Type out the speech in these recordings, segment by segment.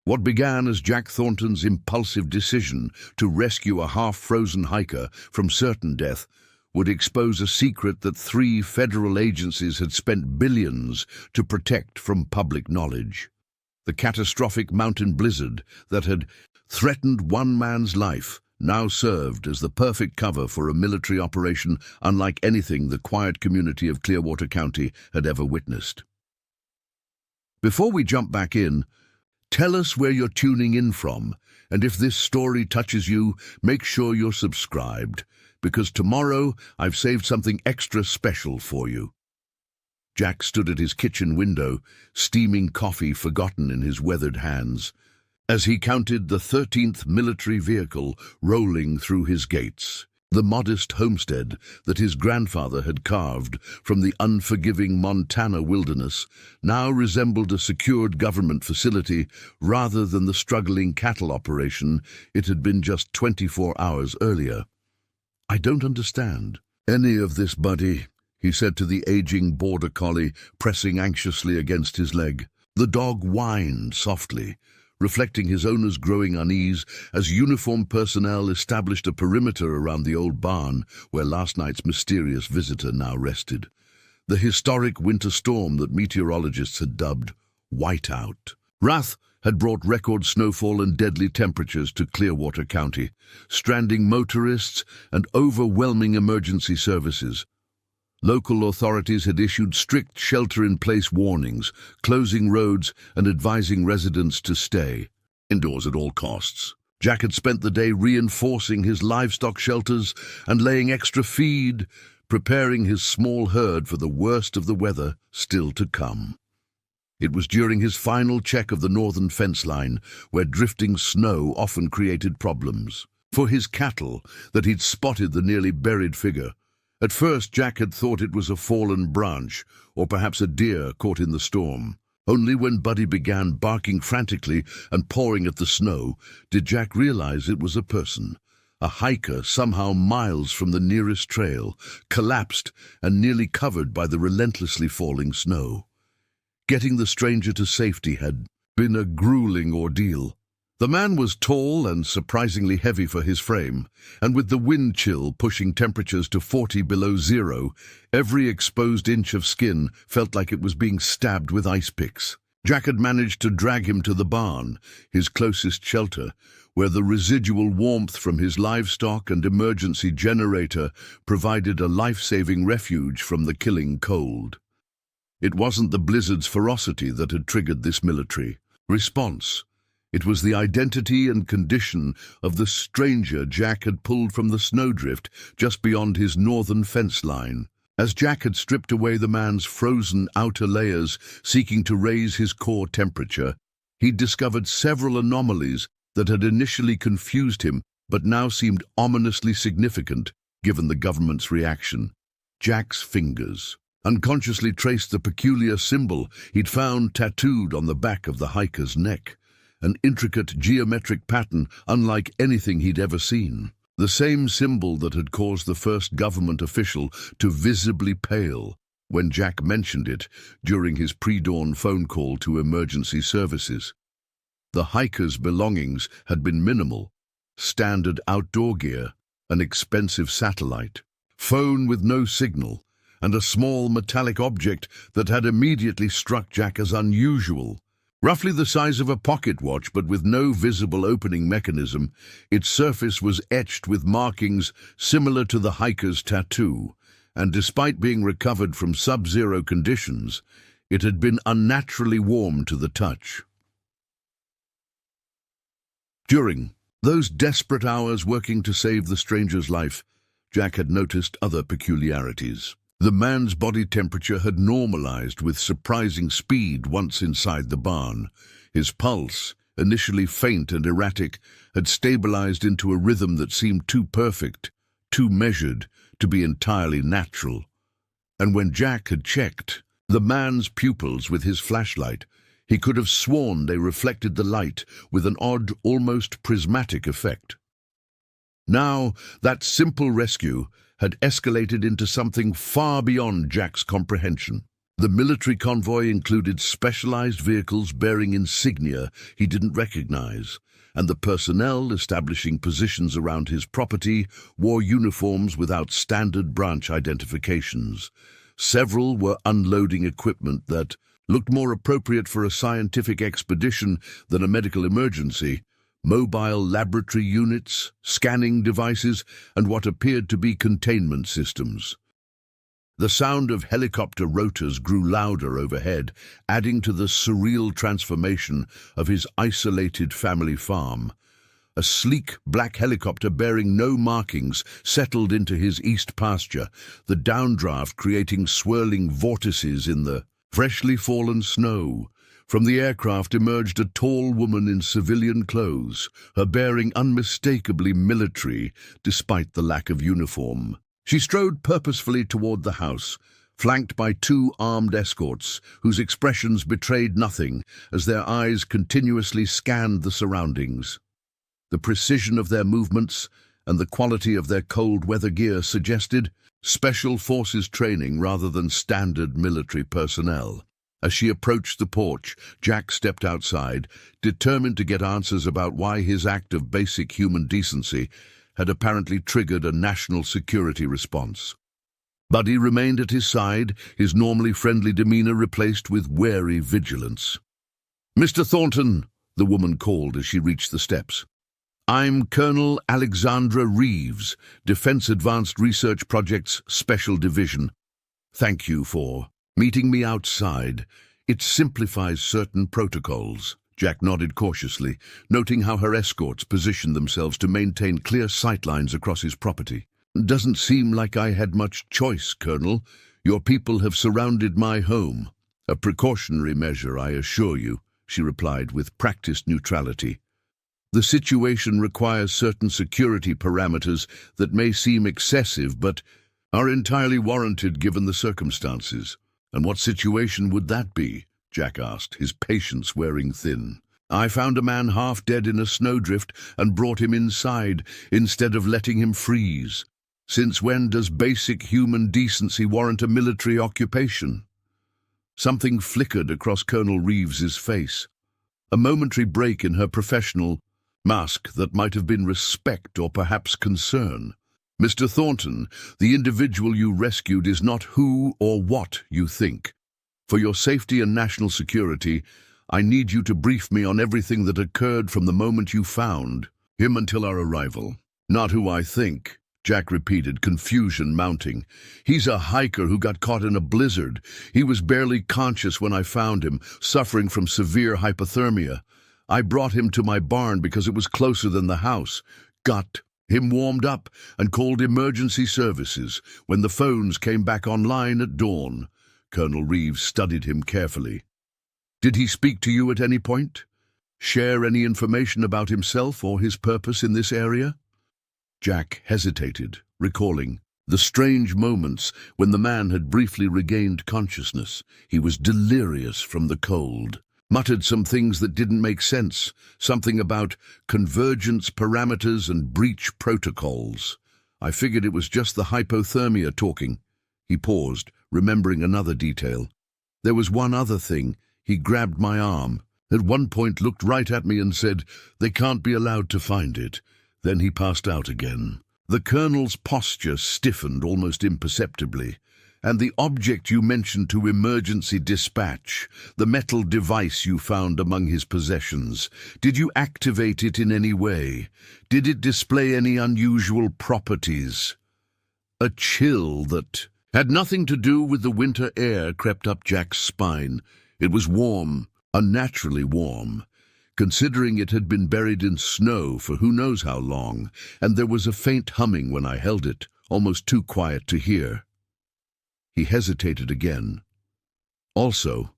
What began as Jack Thornton's impulsive decision to rescue a half-frozen hiker from certain death would expose a secret that 3 federal agencies had spent billions to protect from public knowledge. The catastrophic mountain blizzard that had threatened one man's life now served as the perfect cover for a military operation unlike anything the quiet community of Clearwater County had ever witnessed. Before we jump back in, tell us where you're tuning in from, and if this story touches you, make sure you're subscribed, because tomorrow I've saved something extra special for you. Jack stood at his kitchen window, steaming coffee forgotten in his weathered hands, as he counted the 13th military vehicle rolling through his gates. The modest homestead that his grandfather had carved from the unforgiving Montana wilderness now resembled a secured government facility rather than the struggling cattle operation it had been just 24 hours earlier. "I don't understand any of this, buddy," he said to the aging border collie, pressing anxiously against his leg. The dog whined softly, reflecting his owner's growing unease as uniformed personnel established a perimeter around the old barn where last night's mysterious visitor now rested. The historic winter storm that meteorologists had dubbed Whiteout. Wrath had brought record snowfall and deadly temperatures to Clearwater County, stranding motorists and overwhelming emergency services. Local authorities had issued strict shelter-in-place warnings, closing roads and advising residents to stay indoors at all costs. Jack had spent the day reinforcing his livestock shelters and laying extra feed, preparing his small herd for the worst of the weather still to come. It was during his final check of the northern fence line, where drifting snow often created problems for his cattle, that he'd spotted the nearly buried figure. At first, Jack had thought it was a fallen branch, or perhaps a deer caught in the storm. Only when Buddy began barking frantically and pawing at the snow did Jack realize it was a person. A hiker somehow miles from the nearest trail, collapsed and nearly covered by the relentlessly falling snow. Getting the stranger to safety had been a grueling ordeal. The man was tall and surprisingly heavy for his frame, and with the wind chill pushing temperatures to 40 below zero, every exposed inch of skin felt like it was being stabbed with ice picks. Jack had managed to drag him to the barn, his closest shelter, where the residual warmth from his livestock and emergency generator provided a life-saving refuge from the killing cold. It wasn't the blizzard's ferocity that had triggered this military response. It was the identity and condition of the stranger Jack had pulled from the snowdrift just beyond his northern fence line. As Jack had stripped away the man's frozen outer layers, seeking to raise his core temperature, he'd discovered several anomalies that had initially confused him but now seemed ominously significant given the government's reaction. Jack's fingers unconsciously traced the peculiar symbol he'd found tattooed on the back of the hiker's neck. An intricate geometric pattern unlike anything he'd ever seen. The same symbol that had caused the first government official to visibly pale when Jack mentioned it during his pre-dawn phone call to emergency services. The hiker's belongings had been minimal: standard outdoor gear, an expensive satellite, phone with no signal, and a small metallic object that had immediately struck Jack as unusual. Roughly the size of a pocket watch, but with no visible opening mechanism, its surface was etched with markings similar to the hiker's tattoo, and despite being recovered from sub-zero conditions, it had been unnaturally warm to the touch. During those desperate hours working to save the stranger's life, Jack had noticed other peculiarities. The man's body temperature had normalized with surprising speed once inside the barn. His pulse, initially faint and erratic, had stabilized into a rhythm that seemed too perfect, too measured, to be entirely natural. And when Jack had checked the man's pupils with his flashlight, he could have sworn they reflected the light with an odd, almost prismatic effect. Now, that simple rescue had escalated into something far beyond Jack's comprehension. The military convoy included specialized vehicles bearing insignia he didn't recognize, and the personnel establishing positions around his property wore uniforms without standard branch identifications. Several were unloading equipment that looked more appropriate for a scientific expedition than a medical emergency: mobile laboratory units, scanning devices, and what appeared to be containment systems. The sound of helicopter rotors grew louder overhead, adding to the surreal transformation of his isolated family farm. A sleek black helicopter bearing no markings settled into his east pasture, the downdraft creating swirling vortices in the freshly fallen snow. From the aircraft emerged a tall woman in civilian clothes, her bearing unmistakably military despite the lack of uniform. She strode purposefully toward the house, flanked by two armed escorts whose expressions betrayed nothing as their eyes continuously scanned the surroundings. The precision of their movements and the quality of their cold weather gear suggested special forces training rather than standard military personnel. As she approached the porch, Jack stepped outside, determined to get answers about why his act of basic human decency had apparently triggered a national security response. Buddy remained at his side, his normally friendly demeanor replaced with wary vigilance. "Mr. Thornton," the woman called as she reached the steps. "I'm Colonel Alexandra Reeves, Defense Advanced Research Project's Special Division. Thank you for meeting me outside. It simplifies certain protocols." Jack nodded cautiously, noting how her escorts positioned themselves to maintain clear sightlines across his property. "Doesn't seem like I had much choice, Colonel. Your people have surrounded my home." "A precautionary measure, I assure you," she replied with practiced neutrality. "The situation requires certain security parameters that may seem excessive but are entirely warranted given the circumstances." "And what situation would that be?" Jack asked, his patience wearing thin. "I found a man half dead in a snowdrift and brought him inside instead of letting him freeze. Since when does basic human decency warrant a military occupation?" Something flickered across Colonel Reeves's face, a momentary break in her professional mask that might have been respect or perhaps concern. "Mr. Thornton, the individual you rescued is not who or what you think. For your safety and national security, I need you to brief me on everything that occurred from the moment you found him until our arrival." "Not who I think," Jack repeated, confusion mounting. "He's a hiker who got caught in a blizzard. He was barely conscious when I found him, suffering from severe hypothermia. I brought him to my barn because it was closer than the house. Got him warmed up and called emergency services when the phones came back online at dawn." Colonel Reeves studied him carefully. "Did he speak to you at any point? Share any information about himself or his purpose in this area?" Jack hesitated, recalling the strange moments when the man had briefly regained consciousness. He was delirious from the cold, muttered some things that didn't make sense, something about convergence parameters and breach protocols. "I figured it was just the hypothermia talking." He paused, remembering another detail. "There was one other thing. He grabbed my arm. At one point looked right at me and said, 'They can't be allowed to find it.' Then he passed out again." The colonel's posture stiffened almost imperceptibly. "And the object you mentioned to emergency dispatch, the metal device you found among his possessions, did you activate it in any way? Did it display any unusual properties?" A chill that had nothing to do with the winter air crept up Jack's spine. It was warm, unnaturally warm, considering it had been buried in snow for who knows how long, and there was a faint humming when I held it, almost too quiet to hear. He hesitated again. "Also,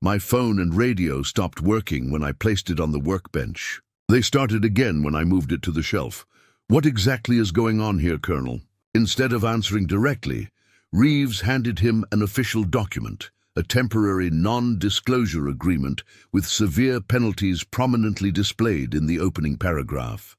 my phone and radio stopped working when I placed it on the workbench. They started again when I moved it to the shelf. What exactly is going on here, Colonel?" Instead of answering directly, Reeves handed him an official document, a temporary non-disclosure agreement with severe penalties prominently displayed in the opening paragraph.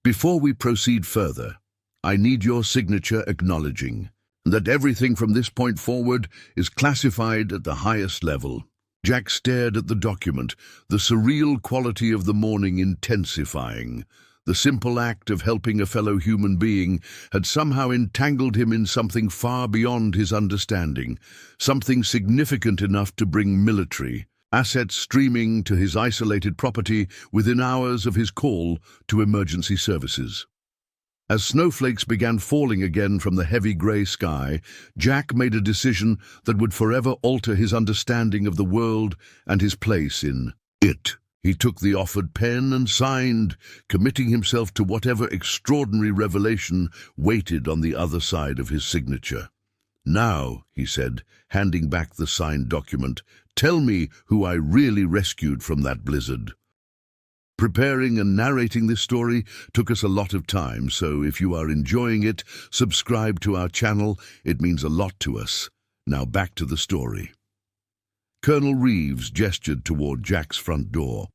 "Before we proceed further, I need your signature acknowledging and that everything from this point forward is classified at the highest level. Jack stared at the document, the surreal quality of the morning intensifying. The simple act of helping a fellow human being had somehow entangled him in something far beyond his understanding, something significant enough to bring military assets streaming to his isolated property within hours of his call to emergency services. As snowflakes began falling again from the heavy grey sky, Jack made a decision that would forever alter his understanding of the world and his place in it. He took the offered pen and signed, committing himself to whatever extraordinary revelation waited on the other side of his signature. "Now," he said, handing back the signed document, "tell me who I really rescued from that blizzard." Preparing and narrating this story took us a lot of time, so if you are enjoying it, subscribe to our channel. It means a lot to us. Now back to the story. Colonel Reeves gestured toward Jack's front door.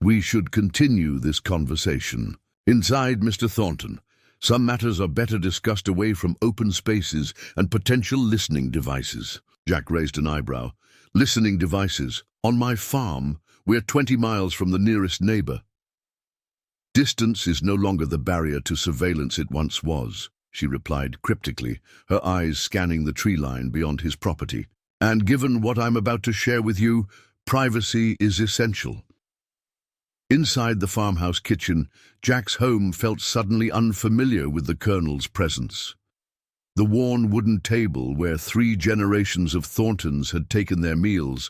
"We should continue this conversation. Inside, Mr. Thornton. Some matters are better discussed away from open spaces and potential listening devices." Jack raised an eyebrow. "Listening devices? On my farm? We're 20 miles from the nearest neighbor." "Distance is no longer the barrier to surveillance it once was," she replied cryptically, her eyes scanning the tree line beyond his property. "And given what I'm about to share with you, privacy is essential." Inside the farmhouse kitchen, Jack's home felt suddenly unfamiliar with the Colonel's presence. The worn wooden table where 3 generations of Thorntons had taken their meals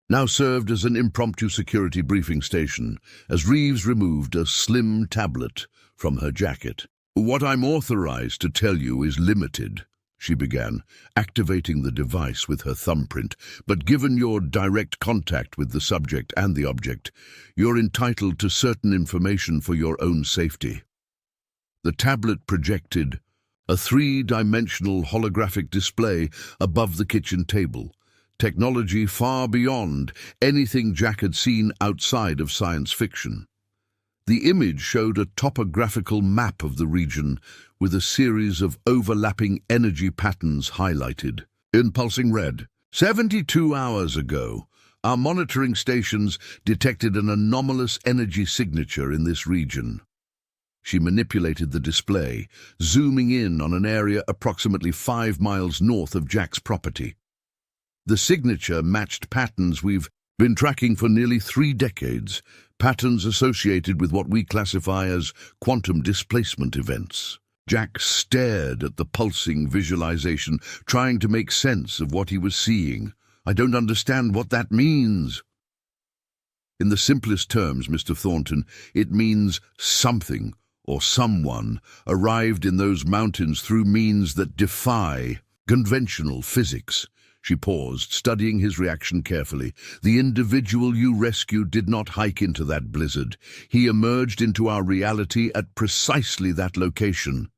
now served as an impromptu security briefing station, as Reeves removed a slim tablet from her jacket. "What I'm authorized to tell you is limited," she began, activating the device with her thumbprint. "But given your direct contact with the subject and the object, you're entitled to certain information for your own safety." The tablet projected a 3-dimensional holographic display above the kitchen table, technology far beyond anything Jack had seen outside of science fiction. The image showed a topographical map of the region with a series of overlapping energy patterns highlighted. In pulsing red, 72 hours ago, our monitoring stations detected an anomalous energy signature in this region. She manipulated the display, zooming in on an area approximately 5 miles north of Jack's property. The signature matched patterns we've been tracking for nearly 3 decades, patterns associated with what we classify as quantum displacement events. Jack stared at the pulsing visualization, trying to make sense of what he was seeing. "I don't understand what that means." "In the simplest terms, Mr. Thornton, it means something or someone arrived in those mountains through means that defy conventional physics." She paused, studying his reaction carefully. "The individual you rescued did not hike into that blizzard. He emerged into our reality at precisely that location."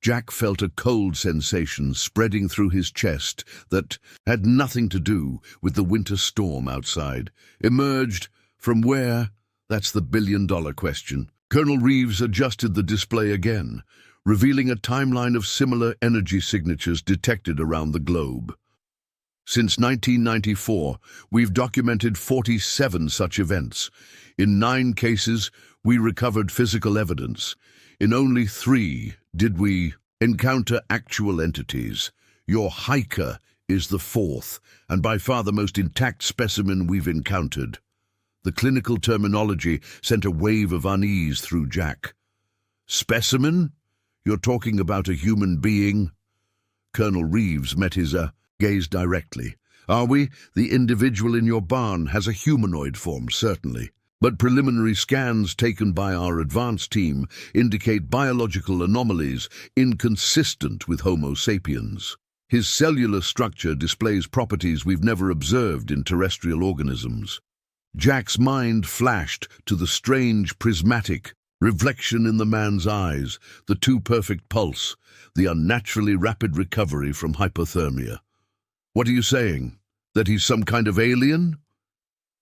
Jack felt a cold sensation spreading through his chest that had nothing to do with the winter storm outside. Emerged from where? That's the billion-dollar question. Colonel Reeves adjusted the display again, revealing a timeline of similar energy signatures detected around the globe. Since 1994, we've documented 47 such events. In 9 cases, we recovered physical evidence. In only 3 did we encounter actual entities. Your hiker is the 4th, and by far the most intact specimen we've encountered. The clinical terminology sent a wave of unease through Jack. "Specimen? You're talking about a human being?" Colonel Reeves met his gaze directly. "Are we? The individual in your barn has a humanoid form, certainly. But preliminary scans taken by our advanced team indicate biological anomalies inconsistent with Homo sapiens. His cellular structure displays properties we've never observed in terrestrial organisms." Jack's mind flashed to the strange prismatic reflection in the man's eyes, the too-perfect pulse, the unnaturally rapid recovery from hypothermia. "What are you saying? That he's some kind of alien?"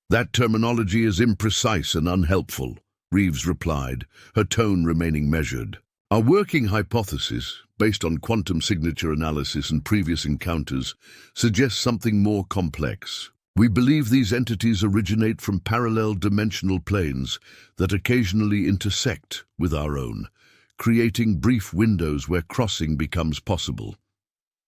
"That terminology is imprecise and unhelpful," Reeves replied, her tone remaining measured. Our working hypothesis, based on quantum signature analysis and previous encounters, suggests something more complex. We believe these entities originate from parallel dimensional planes that occasionally intersect with our own, creating brief windows where crossing becomes possible.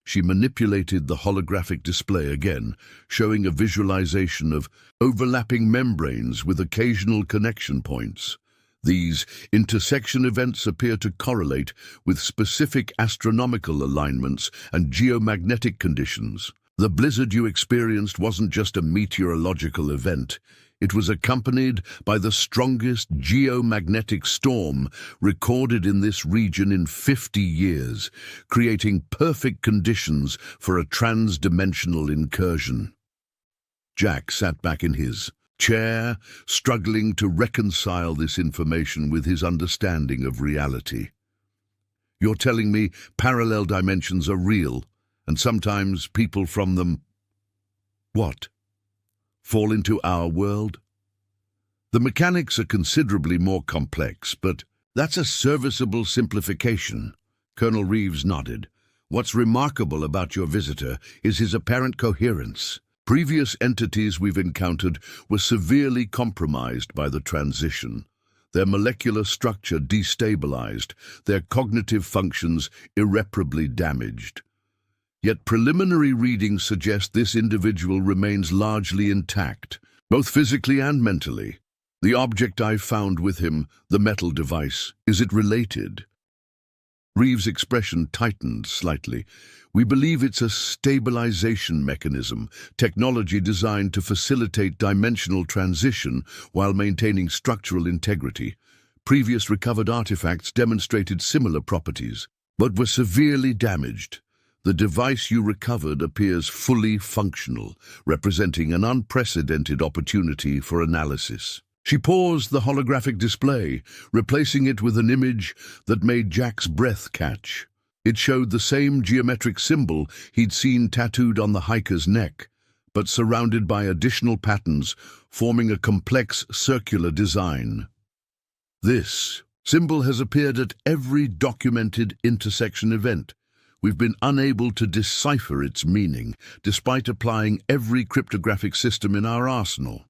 She manipulated the holographic display again, showing a visualization of overlapping membranes with occasional connection points. These intersection events appear to correlate with specific astronomical alignments and geomagnetic conditions. The blizzard you experienced wasn't just a meteorological event. It was accompanied by the strongest geomagnetic storm recorded in this region in 50 years, creating perfect conditions for a trans-dimensional incursion. Jack sat back in his chair, struggling to reconcile this information with his understanding of reality. You're telling me parallel dimensions are real, and sometimes people from them, what, fall into our world? The mechanics are considerably more complex, but that's a serviceable simplification. Colonel Reeves nodded. What's remarkable about your visitor is his apparent coherence. Previous entities we've encountered were severely compromised by the transition. Their molecular structure destabilized, their cognitive functions irreparably damaged. Yet preliminary readings suggest this individual remains largely intact, both physically and mentally. The object I found with him, the metal device, is it related? Reeves' expression tightened slightly. We believe it's a stabilization mechanism, technology designed to facilitate dimensional transition while maintaining structural integrity. Previous recovered artifacts demonstrated similar properties, but were severely damaged. The device you recovered appears fully functional, representing an unprecedented opportunity for analysis. She paused the holographic display, replacing it with an image that made Jack's breath catch. It showed the same geometric symbol he'd seen tattooed on the hiker's neck, but surrounded by additional patterns, forming a complex circular design. This symbol has appeared at every documented intersection event. We've been unable to decipher its meaning, despite applying every cryptographic system in our arsenal.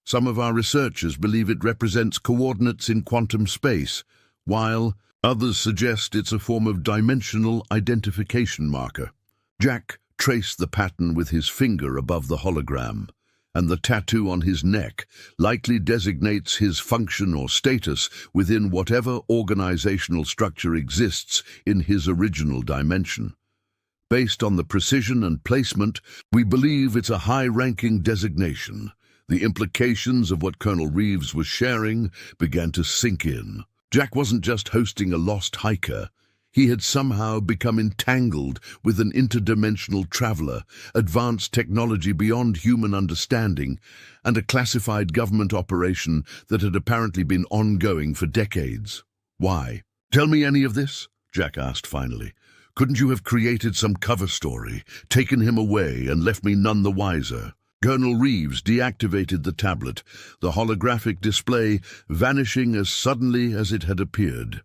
Some of our researchers believe it represents coordinates in quantum space, while others suggest it's a form of dimensional identification marker. Jack traced the pattern with his finger above the hologram, and the tattoo on his neck likely designates his function or status within whatever organizational structure exists in his original dimension. Based on the precision and placement, we believe it's a high-ranking designation. The implications of what Colonel Reeves was sharing began to sink in. Jack wasn't just hosting a lost hiker. He had somehow become entangled with an interdimensional traveler, advanced technology beyond human understanding, and a classified government operation that had apparently been ongoing for decades. Why? Tell me any of this? Jack asked finally. Couldn't you have created some cover story, taken him away, and left me none the wiser? Colonel Reeves deactivated the tablet, the holographic display vanishing as suddenly as it had appeared.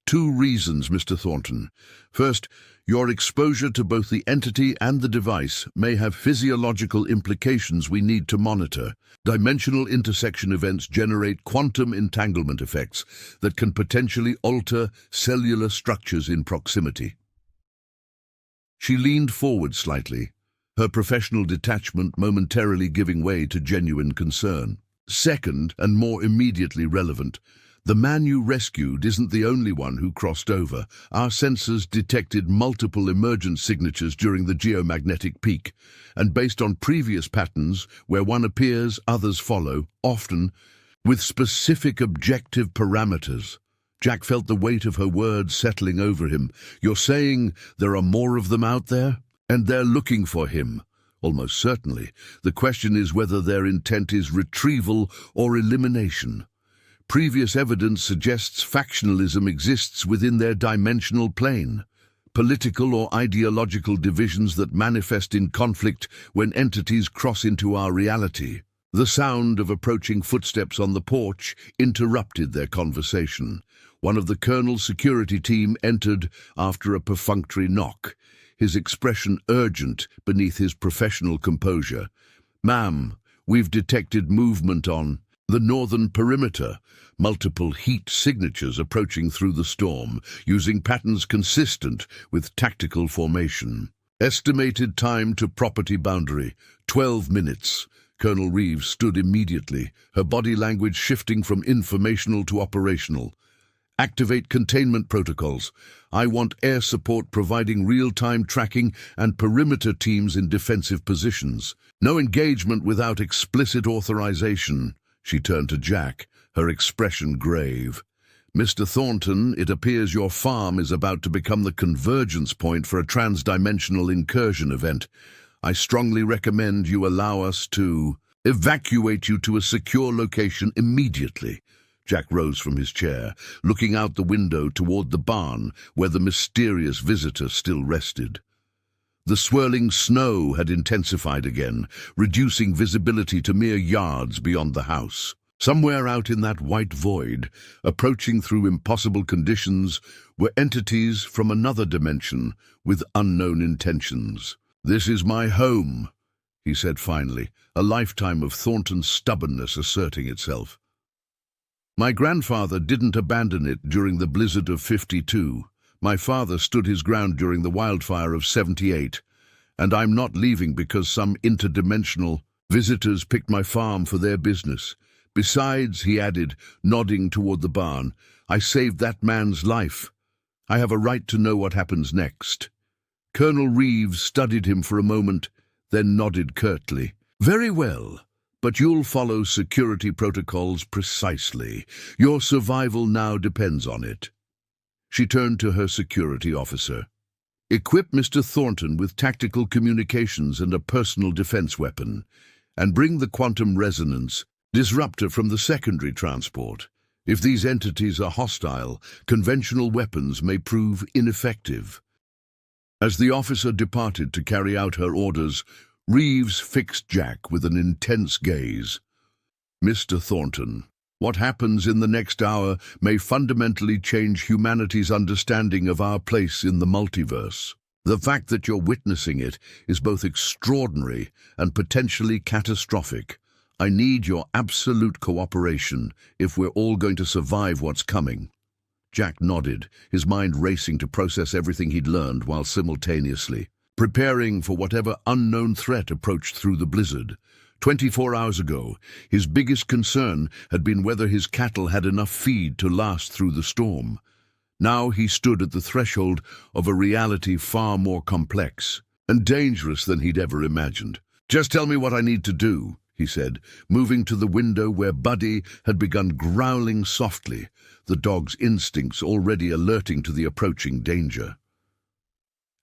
2 reasons, Mr. Thornton. First, your exposure to both the entity and the device may have physiological implications we need to monitor. Dimensional intersection events generate quantum entanglement effects that can potentially alter cellular structures in proximity. She leaned forward slightly, her professional detachment momentarily giving way to genuine concern. Second, and more immediately relevant, the man you rescued isn't the only one who crossed over. Our sensors detected multiple emergent signatures during the geomagnetic peak, and based on previous patterns, where one appears, others follow, often with specific objective parameters. Jack felt the weight of her words settling over him. You're saying there are more of them out there? And they're looking for him. Almost certainly. The question is whether their intent is retrieval or elimination. Previous evidence suggests factionalism exists within their dimensional plane. Political or ideological divisions that manifest in conflict when entities cross into our reality. The sound of approaching footsteps on the porch interrupted their conversation. One of the colonel's security team entered after a perfunctory knock, his expression urgent beneath his professional composure. "Ma'am, we've detected movement on the northern perimeter, multiple heat signatures approaching through the storm, using patterns consistent with tactical formation. Estimated time to property boundary, 12 minutes. Colonel Reeves stood immediately, her body language shifting from informational to operational. "Activate containment protocols. I want air support providing real-time tracking and perimeter teams in defensive positions. No engagement without explicit authorization." She turned to Jack, her expression grave. "Mr. Thornton, it appears your farm is about to become the convergence point for a transdimensional incursion event. I strongly recommend you allow us to evacuate you to a secure location immediately." Jack rose from his chair, looking out the window toward the barn where the mysterious visitor still rested. The swirling snow had intensified again, reducing visibility to mere yards beyond the house. Somewhere out in that white void, approaching through impossible conditions, were entities from another dimension with unknown intentions. "This is my home," he said finally, a lifetime of Thornton's stubbornness asserting itself. "My grandfather didn't abandon it during the blizzard of 52. My father stood his ground during the wildfire of 78. And I'm not leaving because some interdimensional visitors picked my farm for their business. Besides," he added, nodding toward the barn, "I saved that man's life. I have a right to know what happens next." Colonel Reeves studied him for a moment, then nodded curtly. "Very well. But you'll follow security protocols precisely. Your survival now depends on it." She turned to her security officer. "Equip Mr. Thornton with tactical communications and a personal defense weapon, and bring the quantum resonance disruptor from the secondary transport. If these entities are hostile, conventional weapons may prove ineffective." As the officer departed to carry out her orders, Reeves fixed Jack with an intense gaze. "Mr. Thornton, what happens in the next hour may fundamentally change humanity's understanding of our place in the multiverse. The fact that you're witnessing it is both extraordinary and potentially catastrophic. I need your absolute cooperation if we're all going to survive what's coming." Jack nodded, his mind racing to process everything he'd learned while simultaneously preparing for whatever unknown threat approached through the blizzard. 24 hours ago, his biggest concern had been whether his cattle had enough feed to last through the storm. Now he stood at the threshold of a reality far more complex and dangerous than he'd ever imagined. "Just tell me what I need to do," he said, moving to the window where Buddy had begun growling softly, the dog's instincts already alerting to the approaching danger.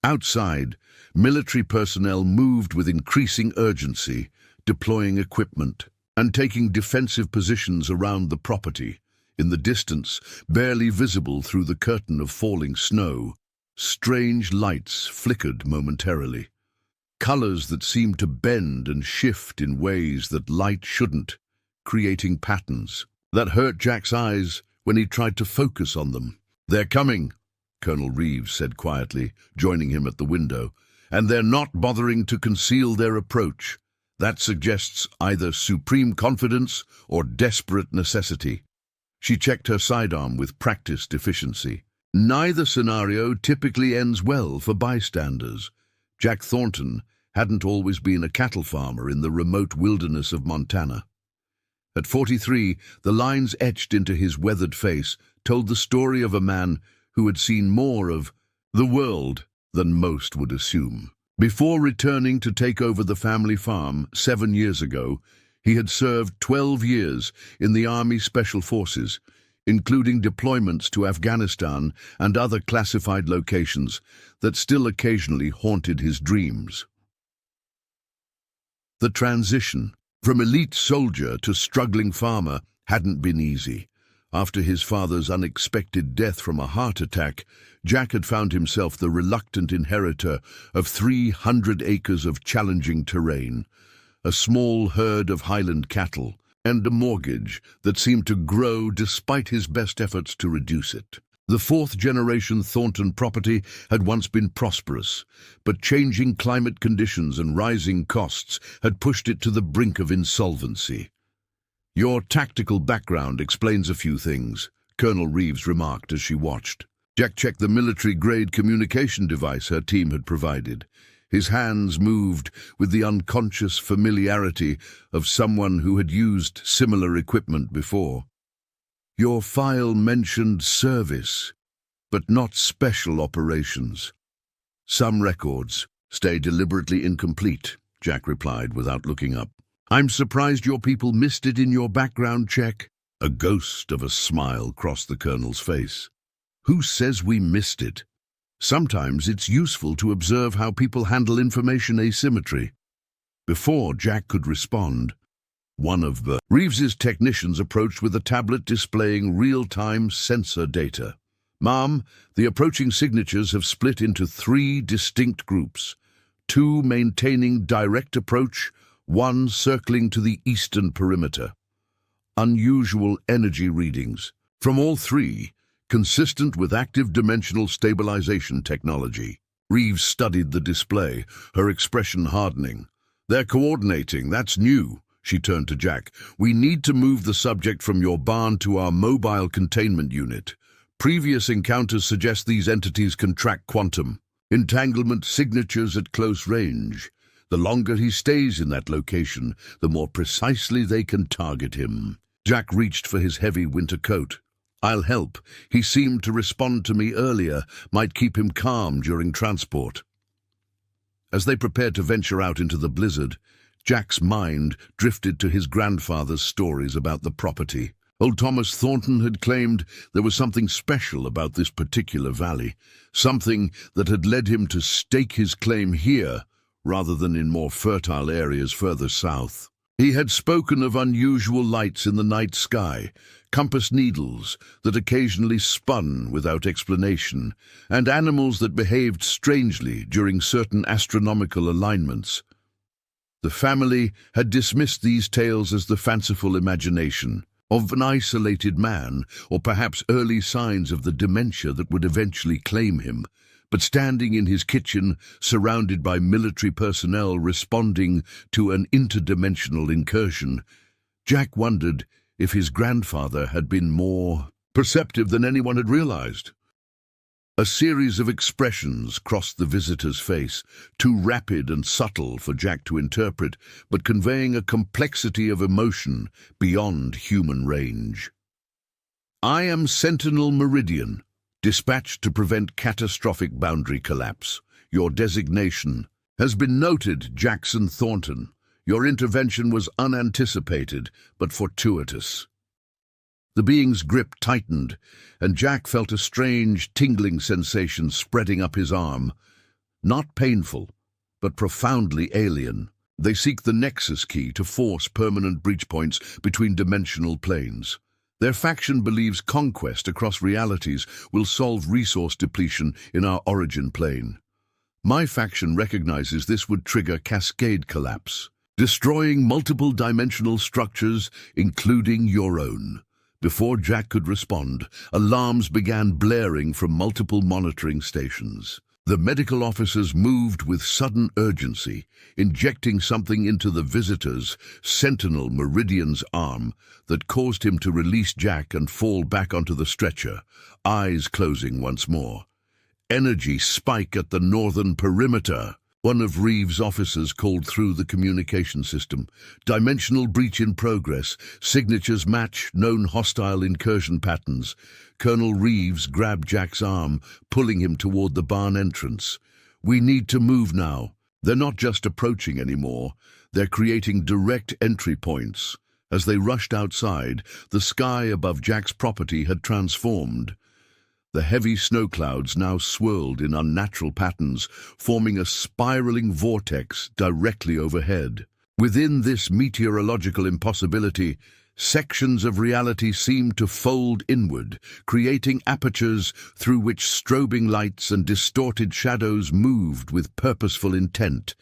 Outside, military personnel moved with increasing urgency, deploying equipment and taking defensive positions around the property. In the distance, barely visible through the curtain of falling snow, strange lights flickered momentarily. Colors that seemed to bend and shift in ways that light shouldn't, creating patterns that hurt Jack's eyes when he tried to focus on them. "They're coming," Colonel Reeves said quietly, joining him at the window, "and they're not bothering to conceal their approach. That suggests either supreme confidence or desperate necessity." She checked her sidearm with practiced efficiency. Neither scenario typically ends well for bystanders. Jack Thornton hadn't always been a cattle farmer in the remote wilderness of Montana. At 43, the lines etched into his weathered face told the story of a man who had seen more of the world than most would assume. Before returning to take over the family farm 7 years ago, he had served 12 years in the Army Special Forces, including deployments to Afghanistan and other classified locations that still occasionally haunted his dreams. The transition from elite soldier to struggling farmer hadn't been easy. After his father's unexpected death from a heart attack, Jack had found himself the reluctant inheritor of 300 acres of challenging terrain. a small herd of Highland cattle, and a mortgage that seemed to grow despite his best efforts to reduce it. The fourth-generation Thornton property had once been prosperous, but changing climate conditions and rising costs had pushed it to the brink of insolvency. "Your tactical background explains a few things," Colonel Reeves remarked as she watched. Jack checked the military-grade communication device her team had provided. His hands moved with the unconscious familiarity of someone who had used similar equipment before. "Your file mentioned service, but not special operations. Some records stay deliberately incomplete," Jack replied without looking up. "I'm surprised your people missed it in your background check." A ghost of a smile crossed the colonel's face. "Who says we missed it? Sometimes it's useful to observe how people handle information asymmetry." Before Jack could respond, one of Reeves's technicians approached with a tablet displaying real-time sensor data. "Ma'am, the approaching signatures have split into 3 distinct groups, 2 maintaining direct approach, 1 circling to the eastern perimeter. Unusual energy readings from all 3, consistent with active dimensional stabilization technology." Reeves studied the display, her expression hardening. "They're coordinating, that's new." She turned to Jack. "We need to move the subject from your barn to our mobile containment unit. Previous encounters suggest these entities can track quantum entanglement signatures at close range. The longer he stays in that location, the more precisely they can target him." Jack reached for his heavy winter coat. "I'll help. He seemed to respond to me earlier, might keep him calm during transport." As they prepared to venture out into the blizzard, Jack's mind drifted to his grandfather's stories about the property. Old Thomas Thornton had claimed there was something special about this particular valley, something that had led him to stake his claim here rather than in more fertile areas further south. He had spoken of unusual lights in the night sky, compass needles that occasionally spun without explanation, and animals that behaved strangely during certain astronomical alignments. The family had dismissed these tales as the fanciful imagination of an isolated man, or perhaps early signs of the dementia that would eventually claim him. But standing in his kitchen, surrounded by military personnel responding to an interdimensional incursion, Jack wondered if his grandfather had been more perceptive than anyone had realized. A series of expressions crossed the visitor's face, too rapid and subtle for Jack to interpret, but conveying a complexity of emotion beyond human range. "I am Sentinel Meridian, dispatched to prevent catastrophic boundary collapse. Your designation has been noted, Jackson Thornton. Your intervention was unanticipated, but fortuitous." The being's grip tightened, and Jack felt a strange, tingling sensation spreading up his arm. Not painful, but profoundly alien. They seek the nexus key to force permanent breach points between dimensional planes. Their faction believes conquest across realities will solve resource depletion in our origin plane. My faction recognizes this would trigger cascade collapse, destroying multiple dimensional structures, including your own. Before Jack could respond, alarms began blaring from multiple monitoring stations. The medical officers moved with sudden urgency, injecting something into the visitor's Sentinel Meridian's arm that caused him to release Jack and fall back onto the stretcher, eyes closing once more. "Energy spike at the northern perimeter," one of Reeves' officers called through the communication system. "Dimensional breach in progress. Signatures match known hostile incursion patterns." Colonel Reeves grabbed Jack's arm, pulling him toward the barn entrance. "We need to move now. They're not just approaching anymore. They're creating direct entry points." As they rushed outside, the sky above Jack's property had transformed. The heavy snow clouds now swirled in unnatural patterns, forming a spiraling vortex directly overhead. Within this meteorological impossibility, sections of reality seemed to fold inward, creating apertures through which strobing lights and distorted shadows moved with purposeful intent.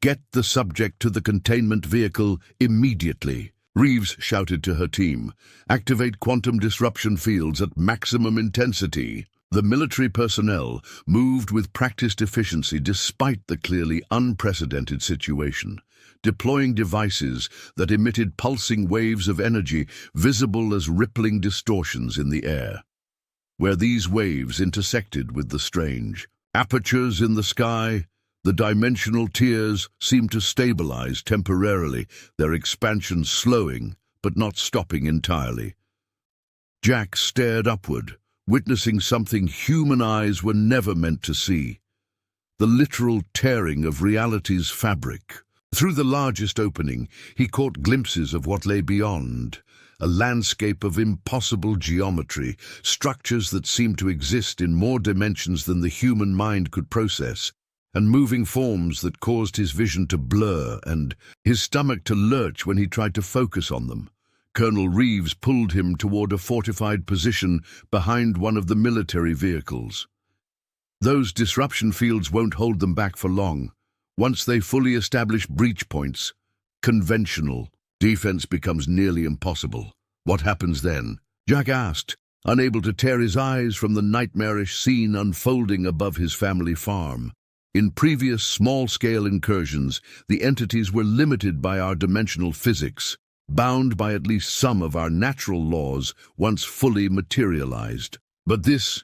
Get the subject to the containment vehicle immediately. Reeves shouted to her team. Activate quantum disruption fields at maximum intensity. The military personnel moved with practiced efficiency despite the clearly unprecedented situation, deploying devices that emitted pulsing waves of energy visible as rippling distortions in the air. Where these waves intersected with the strange apertures in the sky, the dimensional tiers seemed to stabilize temporarily, their expansion slowing but not stopping entirely. Jack stared upward, witnessing something human eyes were never meant to see. The literal tearing of reality's fabric. Through the largest opening, he caught glimpses of what lay beyond, a landscape of impossible geometry, structures that seemed to exist in more dimensions than the human mind could process, and moving forms that caused his vision to blur and his stomach to lurch when he tried to focus on them. Colonel Reeves pulled him toward a fortified position behind one of the military vehicles. Those disruption fields won't hold them back for long. Once they fully establish breach points, conventional defense becomes nearly impossible. What happens then? Jack asked, unable to tear his eyes from the nightmarish scene unfolding above his family farm. In previous small-scale incursions, the entities were limited by our dimensional physics, bound by at least some of our natural laws once fully materialized. But this,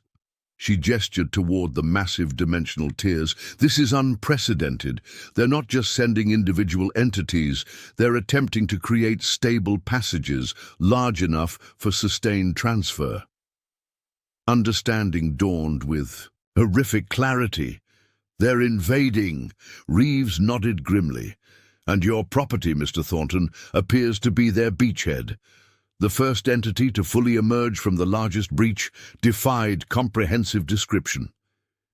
she gestured toward the massive dimensional tiers, this is unprecedented. They're not just sending individual entities, they're attempting to create stable passages large enough for sustained transfer. Understanding dawned with horrific clarity. They're invading. Reeves nodded grimly. And your property, Mr. Thornton, appears to be their beachhead. The first entity to fully emerge from the largest breach defied comprehensive description.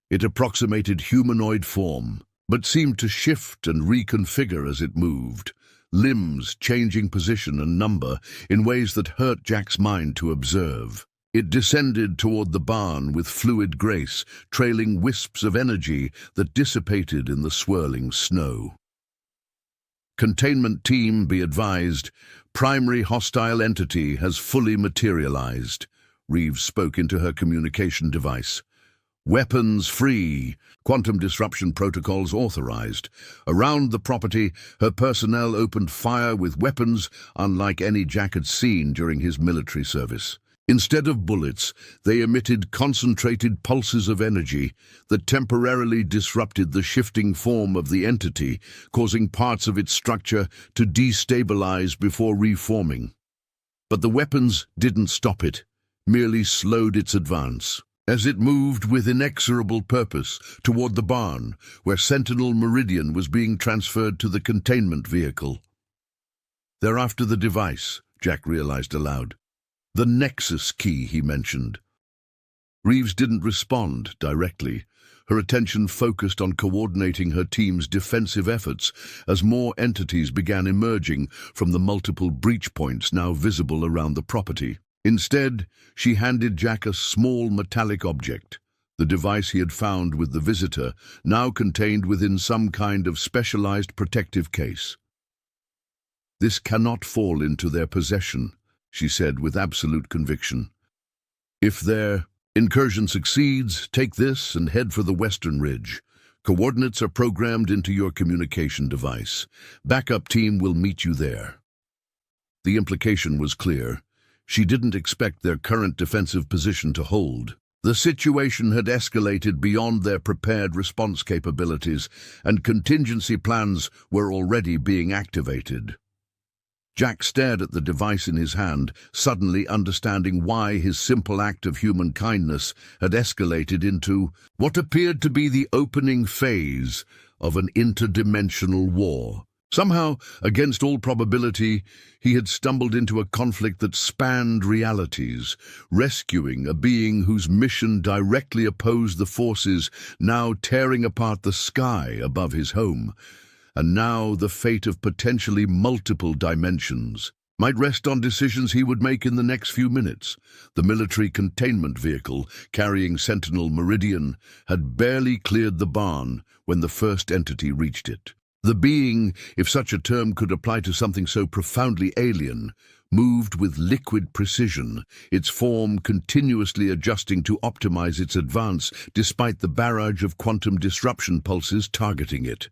It approximated humanoid form, but seemed to shift and reconfigure as it moved, limbs changing position and number in ways that hurt Jack's mind to observe. It descended toward the barn with fluid grace, trailing wisps of energy that dissipated in the swirling snow. Containment team, be advised, primary hostile entity has fully materialized. Reeves spoke into her communication device. Weapons free. Quantum disruption protocols authorized. Around the property, her personnel opened fire with weapons unlike any Jack had seen during his military service. Instead of bullets, they emitted concentrated pulses of energy that temporarily disrupted the shifting form of the entity, causing parts of its structure to destabilize before reforming. But the weapons didn't stop it, merely slowed its advance. As it moved with inexorable purpose toward the barn, where Sentinel Meridian was being transferred to the containment vehicle. They're after the device, Jack realized aloud. The nexus key, he mentioned. Reeves didn't respond directly. Her attention focused on coordinating her team's defensive efforts as more entities began emerging from the multiple breach points now visible around the property. Instead, she handed Jack a small metallic object, the device he had found with the visitor, now contained within some kind of specialized protective case. This cannot fall into their possession, she said with absolute conviction. If their incursion succeeds, take this and head for the western ridge. Coordinates are programmed into your communication device. Backup team will meet you there. The implication was clear. She didn't expect their current defensive position to hold. The situation had escalated beyond their prepared response capabilities, and contingency plans were already being activated. Jack stared at the device in his hand, suddenly understanding why his simple act of human kindness had escalated into what appeared to be the opening phase of an interdimensional war. Somehow, against all probability, he had stumbled into a conflict that spanned realities, rescuing a being whose mission directly opposed the forces now tearing apart the sky above his home. And now the fate of potentially multiple dimensions might rest on decisions he would make in the next few minutes. The military containment vehicle carrying Sentinel Meridian had barely cleared the barn when the first entity reached it. The being, if such a term could apply to something so profoundly alien, moved with liquid precision, its form continuously adjusting to optimize its advance despite the barrage of quantum disruption pulses targeting it.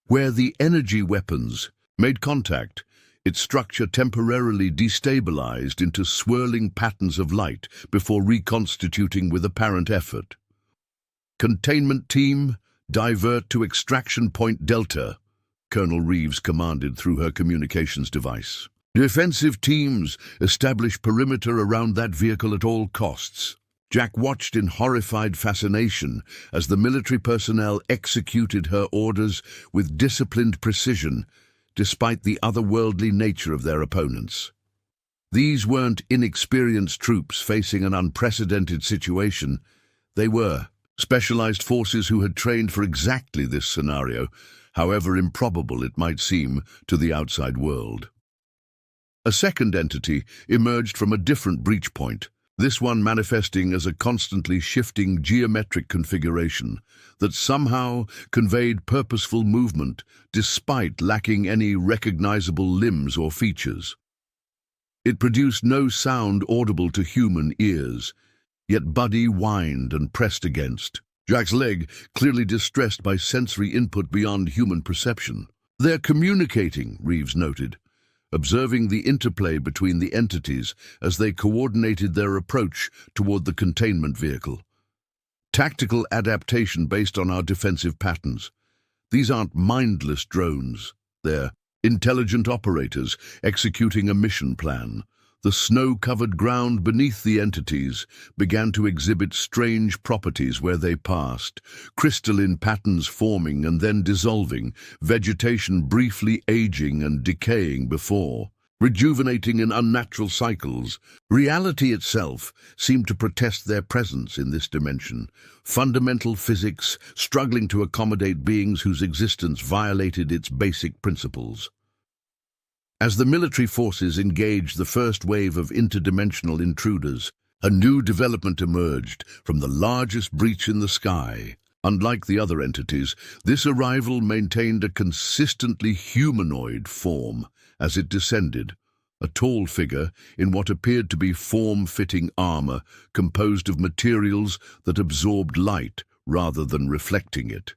Where the energy weapons made contact, its structure temporarily destabilized into swirling patterns of light before reconstituting with apparent effort. "Containment team, divert to extraction point Delta," Colonel Reeves commanded through her communications device. "Defensive teams, establish perimeter around that vehicle at all costs." Jack watched in horrified fascination as the military personnel executed her orders with disciplined precision, despite the otherworldly nature of their opponents. These weren't inexperienced troops facing an unprecedented situation. They were specialized forces who had trained for exactly this scenario, however improbable it might seem to the outside world. A second entity emerged from a different breach point, this one manifesting as a constantly shifting geometric configuration that somehow conveyed purposeful movement despite lacking any recognizable limbs or features. It produced no sound audible to human ears, yet Buddy whined and pressed against Jack's leg, clearly distressed by sensory input beyond human perception. "They're communicating," Reeves noted, observing the interplay between the entities as they coordinated their approach toward the containment vehicle. "Tactical adaptation based on our defensive patterns. These aren't mindless drones. They're intelligent operators executing a mission plan." The snow-covered ground beneath the entities began to exhibit strange properties where they passed, crystalline patterns forming and then dissolving, vegetation briefly aging and decaying before rejuvenating in unnatural cycles. Reality itself seemed to protest their presence in this dimension, fundamental physics struggling to accommodate beings whose existence violated its basic principles. As the military forces engaged the first wave of interdimensional intruders, a new development emerged from the largest breach in the sky. Unlike the other entities, this arrival maintained a consistently humanoid form as it descended, a tall figure in what appeared to be form-fitting armor composed of materials that absorbed light rather than reflecting it.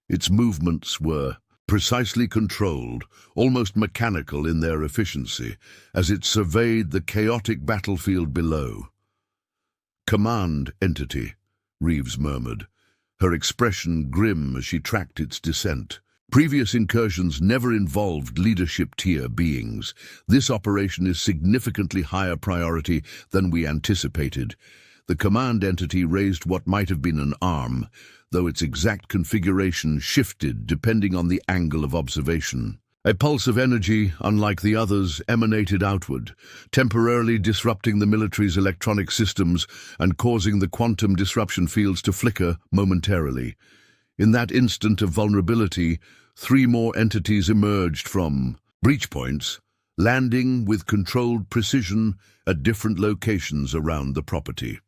Its movements were precisely controlled, almost mechanical in their efficiency, as it surveyed the chaotic battlefield below. "Command entity," Reeves murmured, her expression grim as she tracked its descent. "Previous incursions never involved leadership-tier beings. This operation is significantly higher priority than we anticipated." The command entity raised what might have been an arm, though its exact configuration shifted depending on the angle of observation. A pulse of energy, unlike the others, emanated outward, temporarily disrupting the military's electronic systems and causing the quantum disruption fields to flicker momentarily. In that instant of vulnerability, 3 more entities emerged from breach points, landing with controlled precision at different locations around the property.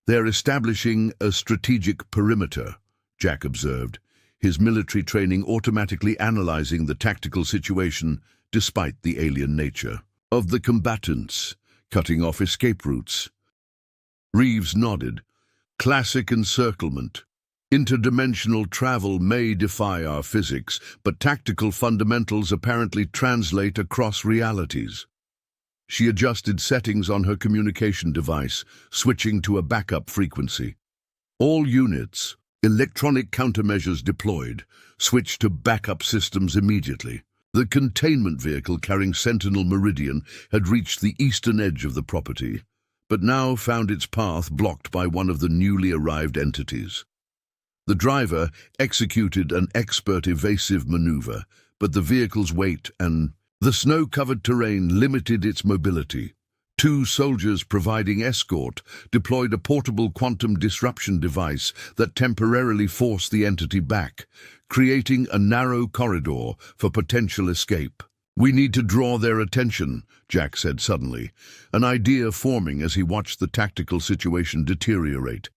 "They're establishing a strategic perimeter," Jack observed, his military training automatically analyzing the tactical situation despite the alien nature of the combatants, cutting off escape routes. Reeves nodded. "Classic encirclement. Interdimensional travel may defy our physics, but tactical fundamentals apparently translate across realities." She adjusted settings on her communication device, switching to a backup frequency. "All units, electronic countermeasures deployed. Switch to backup systems immediately." The containment vehicle carrying Sentinel Meridian had reached the eastern edge of the property, but now found its path blocked by one of the newly arrived entities. The driver executed an expert evasive maneuver, but the vehicle's weight and the snow-covered terrain limited its mobility. 2 soldiers providing escort deployed a portable quantum disruption device that temporarily forced the entity back, creating a narrow corridor for potential escape. "We need to draw their attention," Jack said suddenly, an idea forming as he watched the tactical situation deteriorate.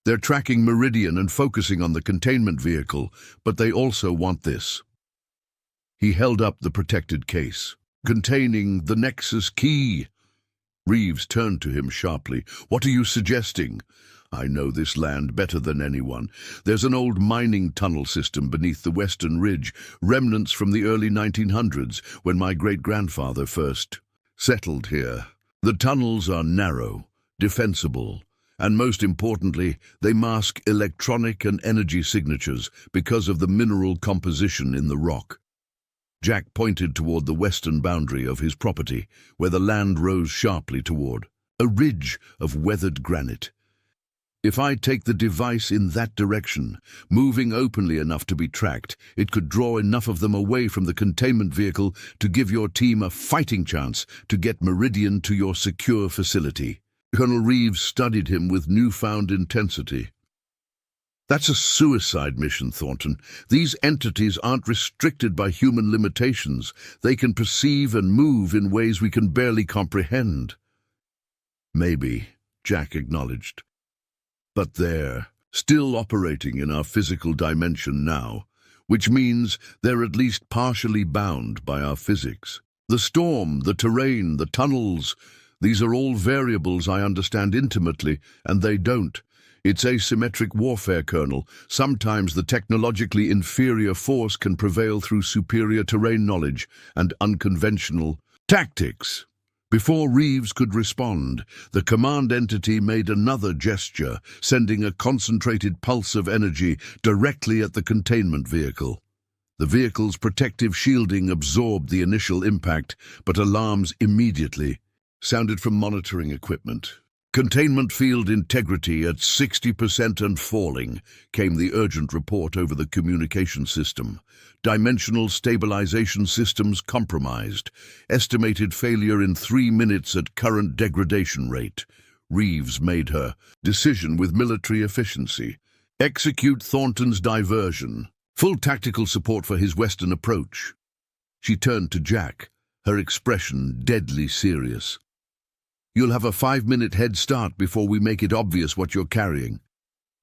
"They're tracking Meridian and focusing on the containment vehicle, but they also want this." He held up the protected case, containing the nexus key. Reeves turned to him sharply. "What are you suggesting?" "I know this land better than anyone. There's an old mining tunnel system beneath the western ridge, remnants from the early 1900s, when my great-grandfather first settled here. The tunnels are narrow, defensible, and most importantly, they mask electronic and energy signatures because of the mineral composition in the rock." Jack pointed toward the western boundary of his property, where the land rose sharply toward a ridge of weathered granite. "If I take the device in that direction, moving openly enough to be tracked, it could draw enough of them away from the containment vehicle to give your team a fighting chance to get Meridian to your secure facility." Colonel Reeves studied him with newfound intensity. "That's a suicide mission, Thornton. These entities aren't restricted by human limitations. They can perceive and move in ways we can barely comprehend." "Maybe," Jack acknowledged. "But they're still operating in our physical dimension now, which means they're at least partially bound by our physics. The storm, the terrain, the tunnels, these are all variables I understand intimately, and they don't. It's asymmetric warfare, Colonel. Sometimes the technologically inferior force can prevail through superior terrain knowledge and unconventional tactics." Before Reeves could respond, the command entity made another gesture, sending a concentrated pulse of energy directly at the containment vehicle. The vehicle's protective shielding absorbed the initial impact, but alarms immediately sounded from monitoring equipment. "Containment field integrity at 60% and falling," came the urgent report over the communication system. "Dimensional stabilization systems compromised. Estimated failure in 3 minutes at current degradation rate." Reeves made her decision with military efficiency. "Execute Thornton's diversion. Full tactical support for his western approach." She turned to Jack, her expression deadly serious. "You'll have a 5-minute head start before we make it obvious what you're carrying.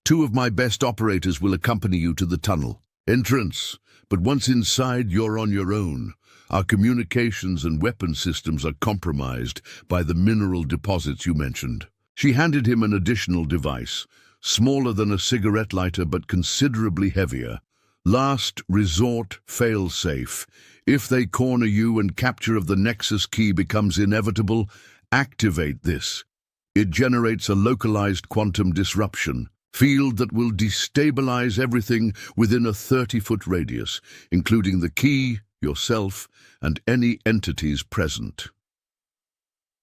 2 of my best operators will accompany you to the tunnel entrance, but once inside, you're on your own. Our communications and weapon systems are compromised by the mineral deposits you mentioned." She handed him an additional device, smaller than a cigarette lighter but considerably heavier. "Last resort fail-safe. If they corner you and capture of the Nexus key becomes inevitable, activate this. It generates a localized quantum disruption field that will destabilize everything within a 30-foot radius, including the key, yourself, and any entities present."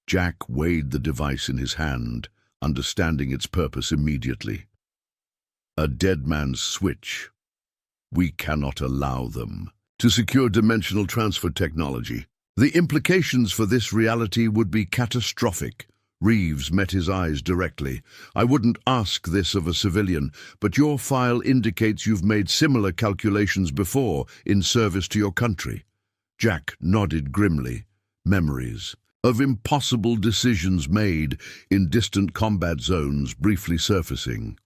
Jack weighed the device in his hand, understanding its purpose immediately. "A dead man's switch. We cannot allow them to secure dimensional transfer technology. The implications for this reality would be catastrophic." Reeves met his eyes directly. "I wouldn't ask this of a civilian, but your file indicates you've made similar calculations before in service to your country." Jack nodded grimly. Memories of impossible decisions made in distant combat zones briefly surfacing.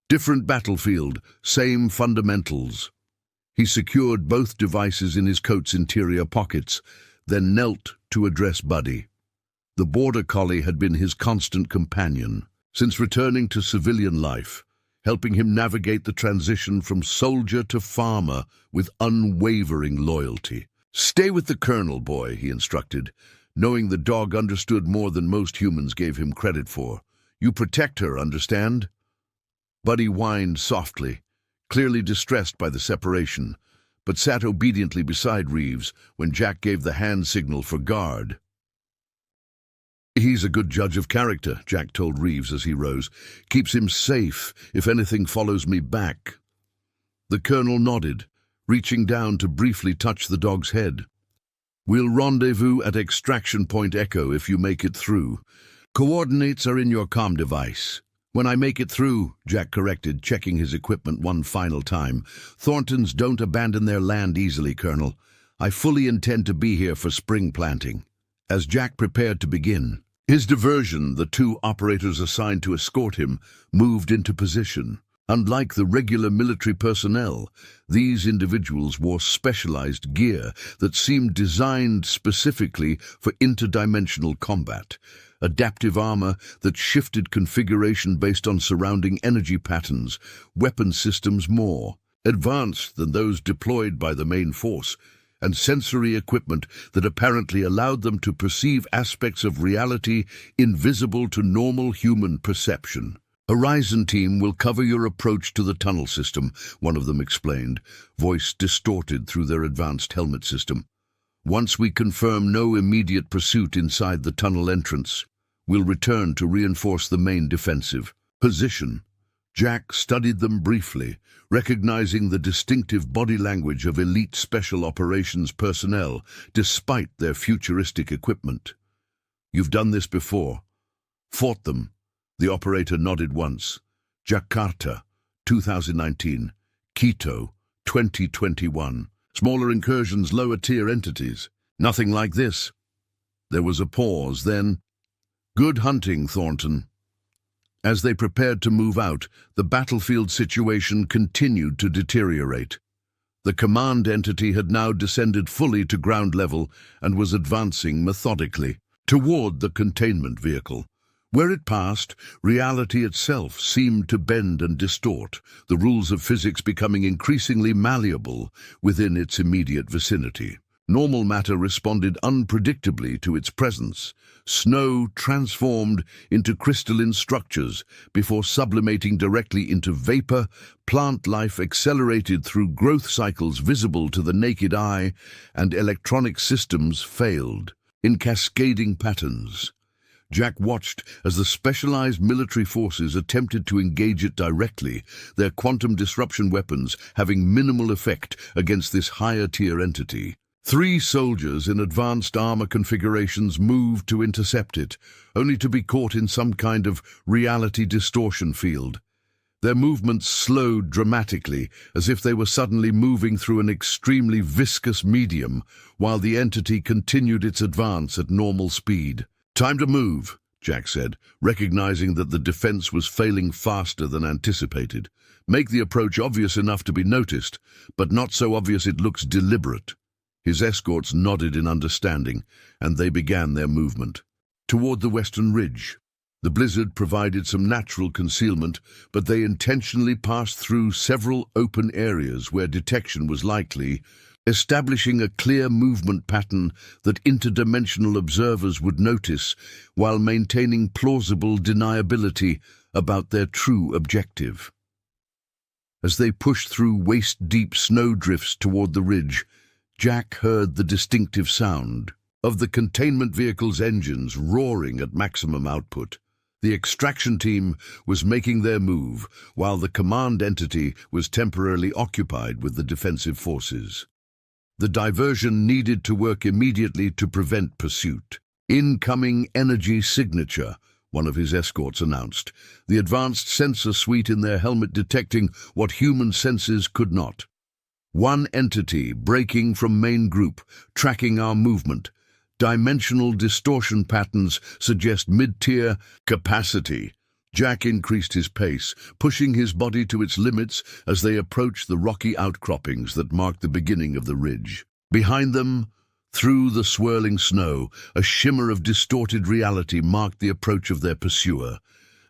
Different battlefield, same fundamentals. He secured both devices in his coat's interior pockets, then knelt to address Buddy. The border collie had been his constant companion since returning to civilian life, helping him navigate the transition from soldier to farmer with unwavering loyalty. "Stay with the colonel, boy," he instructed, knowing the dog understood more than most humans gave him credit for. "You protect her, understand?" Buddy whined softly, clearly distressed by the separation, but sat obediently beside Reeves when Jack gave the hand signal for guard. "He's a good judge of character," Jack told Reeves as he rose. "Keeps him safe if anything follows me back." The colonel nodded, reaching down to briefly touch the dog's head. "We'll rendezvous at Extraction Point Echo if you make it through. Coordinates are in your comm device." "When I make it through," Jack corrected, checking his equipment one final time. "Thorntons don't abandon their land easily, Colonel. I fully intend to be here for spring planting." As Jack prepared to begin his diversion, the 2 operators assigned to escort him moved into position. Unlike the regular military personnel, these individuals wore specialized gear that seemed designed specifically for interdimensional combat. Adaptive armor that shifted configuration based on surrounding energy patterns, weapon systems more advanced than those deployed by the main force, and sensory equipment that apparently allowed them to perceive aspects of reality invisible to normal human perception. "Horizon team will cover your approach to the tunnel system," one of them explained, voice distorted through their advanced helmet system. "Once we confirm no immediate pursuit inside the tunnel entrance, we'll return to reinforce the main defensive position." Jack studied them briefly, recognizing the distinctive body language of elite special operations personnel, despite their futuristic equipment. "You've done this before. Fought them." The operator nodded once. "Jakarta, 2019. Quito, 2021. Smaller incursions, lower-tier entities. Nothing like this." There was a pause, then, "Good hunting, Thornton." As they prepared to move out, the battlefield situation continued to deteriorate. The command entity had now descended fully to ground level and was advancing methodically toward the containment vehicle. Where it passed, reality itself seemed to bend and distort, the rules of physics becoming increasingly malleable within its immediate vicinity. Normal matter responded unpredictably to its presence. Snow transformed into crystalline structures before sublimating directly into vapor. Plant life accelerated through growth cycles visible to the naked eye, and electronic systems failed in cascading patterns. Jack watched as the specialized military forces attempted to engage it directly, their quantum disruption weapons having minimal effect against this higher-tier entity. 3 soldiers in advanced armor configurations moved to intercept it, only to be caught in some kind of reality distortion field. Their movements slowed dramatically, as if they were suddenly moving through an extremely viscous medium, while the entity continued its advance at normal speed. "Time to move," Jack said, recognizing that the defense was failing faster than anticipated. "Make the approach obvious enough to be noticed, but not so obvious it looks deliberate." His escorts nodded in understanding, and they began their movement toward the western ridge. The blizzard provided some natural concealment, but they intentionally passed through several open areas where detection was likely, establishing a clear movement pattern that interdimensional observers would notice while maintaining plausible deniability about their true objective. As they pushed through waist-deep snowdrifts toward the ridge, Jack heard the distinctive sound of the containment vehicle's engines roaring at maximum output. The extraction team was making their move, while the command entity was temporarily occupied with the defensive forces. The diversion needed to work immediately to prevent pursuit. "Incoming energy signature," one of his escorts announced, the advanced sensor suite in their helmet detecting what human senses could not. "One entity breaking from main group, tracking our movement. Dimensional distortion patterns suggest mid-tier capacity." Jack increased his pace, pushing his body to its limits as they approached the rocky outcroppings that marked the beginning of the ridge. Behind them, through the swirling snow, a shimmer of distorted reality marked the approach of their pursuer,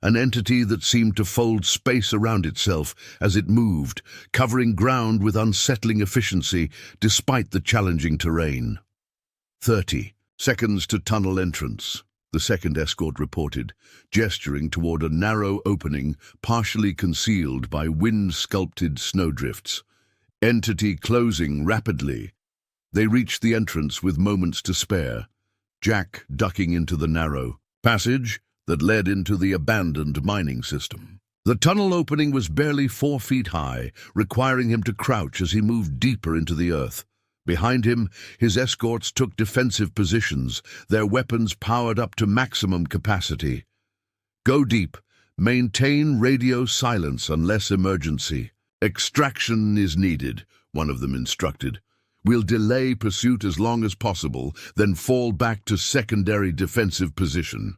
an entity that seemed to fold space around itself as it moved, covering ground with unsettling efficiency despite the challenging terrain. 30 seconds to tunnel entrance, the second escort reported, gesturing toward a narrow opening partially concealed by wind-sculpted snowdrifts. Entity closing rapidly. They reached the entrance with moments to spare, Jack ducking into the narrow passage that led into the abandoned mining system. The tunnel opening was barely 4 feet high, requiring him to crouch as he moved deeper into the earth. Behind him, his escorts took defensive positions, their weapons powered up to maximum capacity. "Go deep. Maintain radio silence unless emergency. Extraction is needed," one of them instructed. "We'll delay pursuit as long as possible, then fall back to secondary defensive position."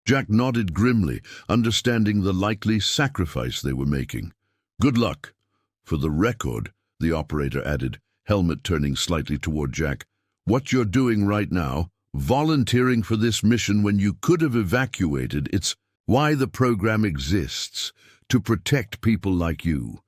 Jack nodded grimly, understanding the likely sacrifice they were making. "Good luck." "For the record," the operator added, helmet turning slightly toward Jack, "what you're doing right now, volunteering for this mission when you could have evacuated, it's why the program exists, to protect people like you."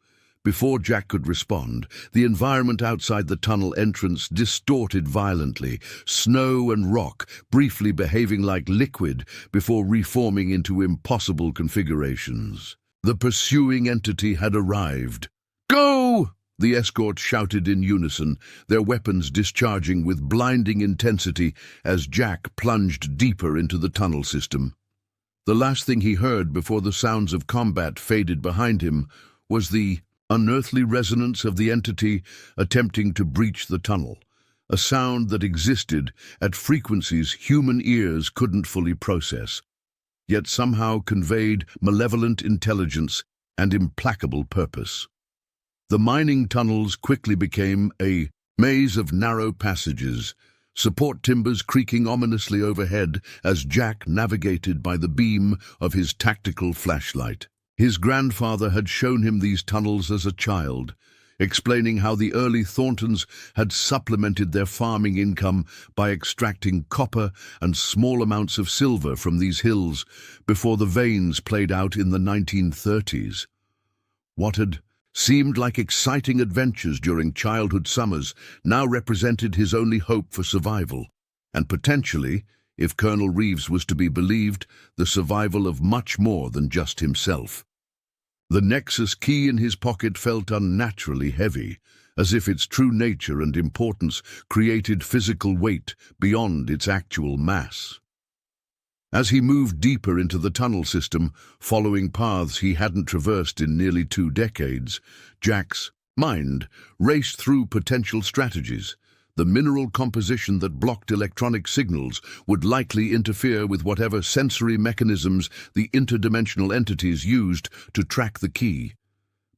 Before Jack could respond, the environment outside the tunnel entrance distorted violently, snow and rock briefly behaving like liquid before reforming into impossible configurations. The pursuing entity had arrived. "Go!" the escort shouted in unison, their weapons discharging with blinding intensity as Jack plunged deeper into the tunnel system. The last thing he heard before the sounds of combat faded behind him was the unearthly resonance of the entity attempting to breach the tunnel, a sound that existed at frequencies human ears couldn't fully process, yet somehow conveyed malevolent intelligence and implacable purpose. The mining tunnels quickly became a maze of narrow passages, support timbers creaking ominously overhead as Jack navigated by the beam of his tactical flashlight. His grandfather had shown him these tunnels as a child, explaining how the early Thorntons had supplemented their farming income by extracting copper and small amounts of silver from these hills before the veins played out in the 1930s. What had seemed like exciting adventures during childhood summers now represented his only hope for survival, and potentially, if Colonel Reeves was to be believed, the survival of much more than just himself. The nexus key in his pocket felt unnaturally heavy, as if its true nature and importance created physical weight beyond its actual mass. As he moved deeper into the tunnel system, following paths he hadn't traversed in nearly 2 decades, Jack's mind raced through potential strategies. The mineral composition that blocked electronic signals would likely interfere with whatever sensory mechanisms the interdimensional entities used to track the key.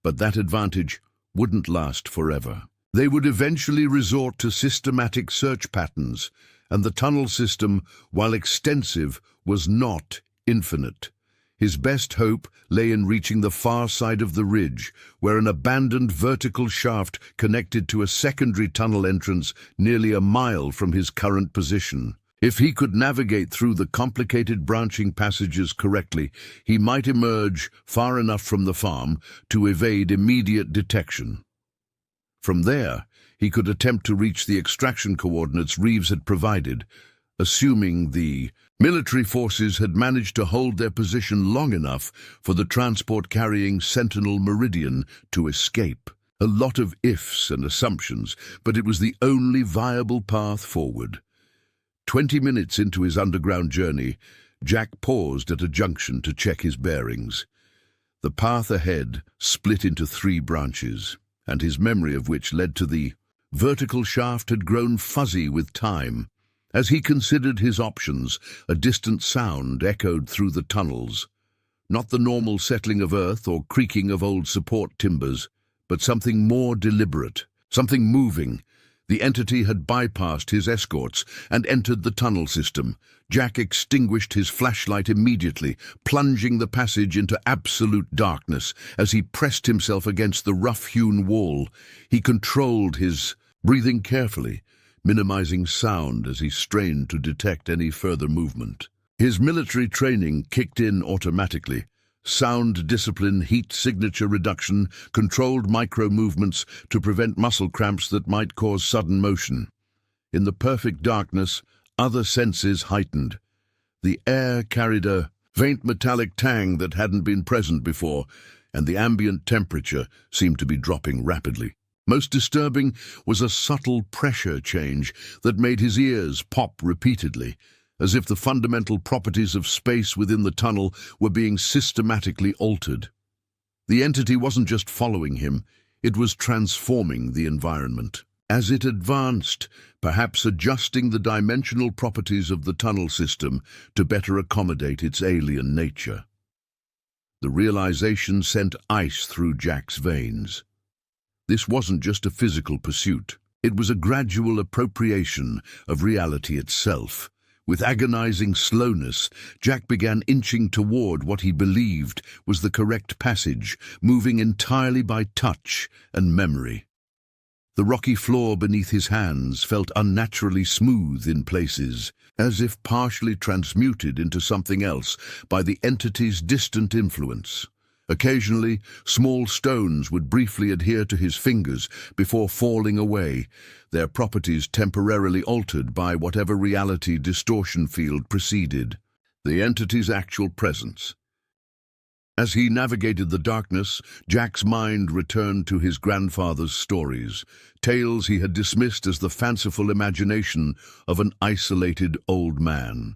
But that advantage wouldn't last forever. They would eventually resort to systematic search patterns, and the tunnel system, while extensive, was not infinite. His best hope lay in reaching the far side of the ridge, where an abandoned vertical shaft connected to a secondary tunnel entrance nearly a mile from his current position. If he could navigate through the complicated branching passages correctly, he might emerge far enough from the farm to evade immediate detection. From there, he could attempt to reach the extraction coordinates Reeves had provided, assuming the military forces had managed to hold their position long enough for the transport-carrying Sentinel Meridian to escape. A lot of ifs and assumptions, but it was the only viable path forward. 20 minutes into his underground journey, Jack paused at a junction to check his bearings. The path ahead split into 3 branches, and his memory of which led to the vertical shaft had grown fuzzy with time. As he considered his options, a distant sound echoed through the tunnels. Not the normal settling of earth or creaking of old support timbers, but something more deliberate, something moving. The entity had bypassed his escorts and entered the tunnel system. Jack extinguished his flashlight immediately, plunging the passage into absolute darkness. As he pressed himself against the rough-hewn wall, he controlled his breathing carefully, minimizing sound as he strained to detect any further movement. His military training kicked in automatically. Sound discipline, heat signature reduction, controlled micro-movements to prevent muscle cramps that might cause sudden motion. In the perfect darkness, other senses heightened. The air carried a faint metallic tang that hadn't been present before, and the ambient temperature seemed to be dropping rapidly. Most disturbing was a subtle pressure change that made his ears pop repeatedly, as if the fundamental properties of space within the tunnel were being systematically altered. The entity wasn't just following him, it was transforming the environment. As it advanced, perhaps adjusting the dimensional properties of the tunnel system to better accommodate its alien nature. The realization sent ice through Jack's veins. This wasn't just a physical pursuit. It was a gradual appropriation of reality itself, With agonizing slowness, Jack began inching toward what he believed was the correct passage, moving entirely by touch and memory. The rocky floor beneath his hands felt unnaturally smooth in places, as if partially transmuted into something else by the entity's distant influence. Occasionally, small stones would briefly adhere to his fingers before falling away, their properties temporarily altered by whatever reality distortion field preceded, the entity's actual presence. As he navigated the darkness, Jack's mind returned to his grandfather's stories, tales he had dismissed as the fanciful imagination of an isolated old man.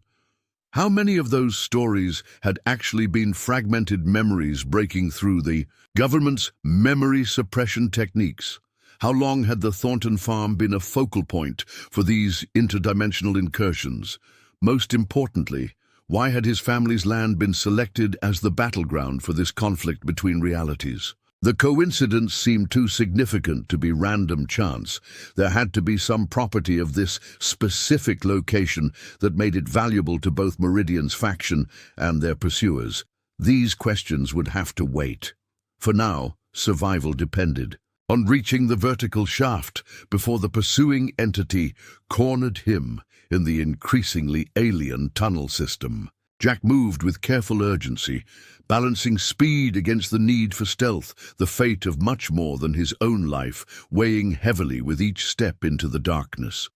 How many of those stories had actually been fragmented memories breaking through the government's memory suppression techniques? How long had the Thornton farm been a focal point for these interdimensional incursions? Most importantly, why had his family's land been selected as the battleground for this conflict between realities? The coincidence seemed too significant to be random chance. There had to be some property of this specific location that made it valuable to both Meridian's faction and their pursuers. These questions would have to wait. For now, survival depended on reaching the vertical shaft before the pursuing entity cornered him in the increasingly alien tunnel system. Jack moved with careful urgency, balancing speed against the need for stealth, the fate of much more than his own life weighing heavily with each step into the darkness.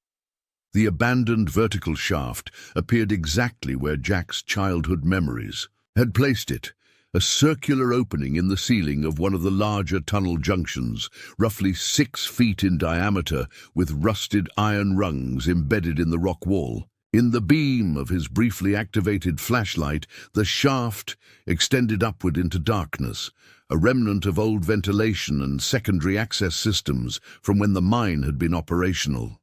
The abandoned vertical shaft appeared exactly where Jack's childhood memories had placed it, a circular opening in the ceiling of one of the larger tunnel junctions, roughly 6 feet in diameter, with rusted iron rungs embedded in the rock wall. In the beam of his briefly activated flashlight, the shaft extended upward into darkness, a remnant of old ventilation and secondary access systems from when the mine had been operational.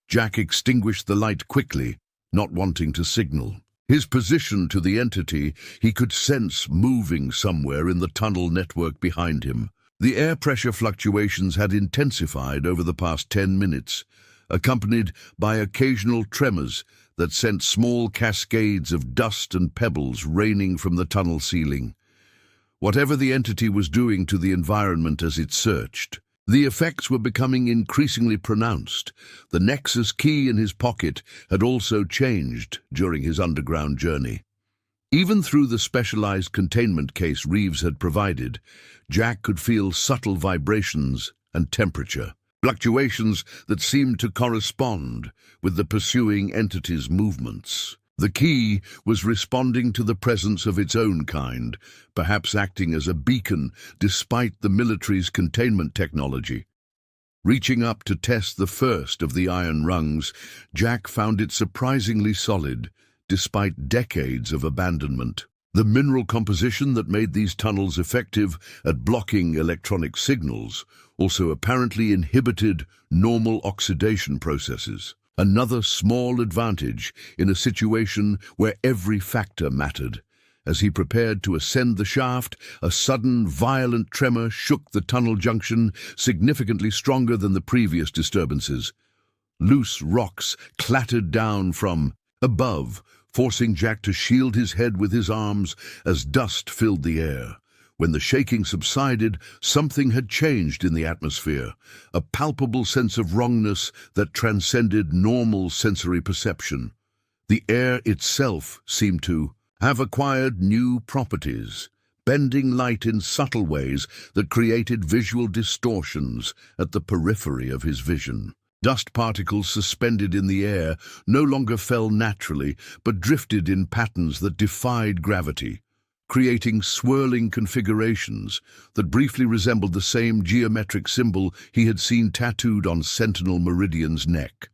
Jack extinguished the light quickly, not wanting to signal. His position to the entity he could sense moving somewhere in the tunnel network behind him. The air pressure fluctuations had intensified over the past 10 minutes, accompanied by occasional tremors that sent small cascades of dust and pebbles raining from the tunnel ceiling. Whatever the entity was doing to the environment as it searched, the effects were becoming increasingly pronounced. The nexus key in his pocket had also changed during his underground journey. Even through the specialized containment case Reeves had provided, Jack could feel subtle vibrations and temperature, fluctuations that seemed to correspond with the pursuing entity's movements. The key was responding to the presence of its own kind, perhaps acting as a beacon despite the military's containment technology. Reaching up to test the first of the iron rungs, Jack found it surprisingly solid, despite decades of abandonment. The mineral composition that made these tunnels effective at blocking electronic signals also apparently inhibited normal oxidation processes. Another small advantage in a situation where every factor mattered. As he prepared to ascend the shaft, a sudden, violent tremor shook the tunnel junction, significantly stronger than the previous disturbances. Loose rocks clattered down from above, forcing Jack to shield his head with his arms as dust filled the air. When the shaking subsided, something had changed in the atmosphere, a palpable sense of wrongness that transcended normal sensory perception. The air itself seemed to have acquired new properties, bending light in subtle ways that created visual distortions at the periphery of his vision. Dust particles suspended in the air no longer fell naturally, but drifted in patterns that defied gravity, creating swirling configurations that briefly resembled the same geometric symbol he had seen tattooed on Sentinel Meridian's neck.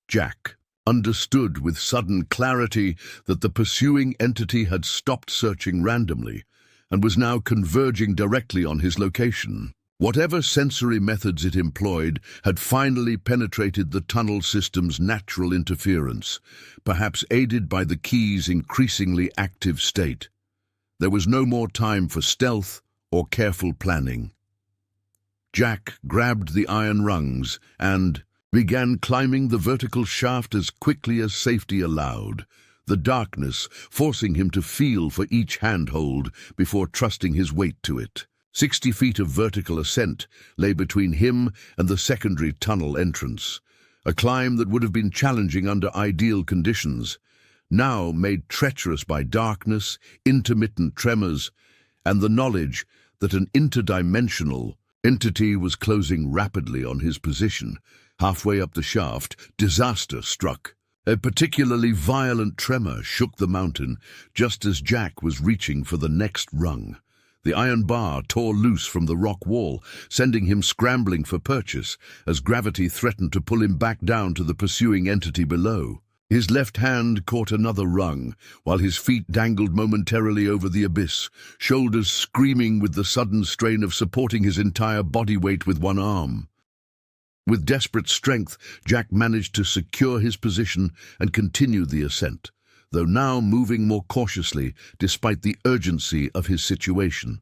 Jack understood with sudden clarity that the pursuing entity had stopped searching randomly and was now converging directly on his location. Whatever sensory methods it employed had finally penetrated the tunnel system's natural interference, perhaps aided by the key's increasingly active state. There was no more time for stealth or careful planning. Jack grabbed the iron rungs and, began climbing the vertical shaft as quickly as safety allowed, the darkness forcing him to feel for each handhold before trusting his weight to it. 60 feet of vertical ascent lay between him and the secondary tunnel entrance, a climb that would have been challenging under ideal conditions, now made treacherous by darkness, intermittent tremors, and the knowledge that an interdimensional entity was closing rapidly on his position. Halfway up the shaft, disaster struck. A particularly violent tremor shook the mountain just as Jack was reaching for the next rung. The iron bar tore loose from the rock wall, sending him scrambling for purchase as gravity threatened to pull him back down to the pursuing entity below. His left hand caught another rung, while his feet dangled momentarily over the abyss, shoulders screaming with the sudden strain of supporting his entire body weight with one arm. With desperate strength, Jack managed to secure his position and continue the ascent, though now moving more cautiously despite the urgency of his situation.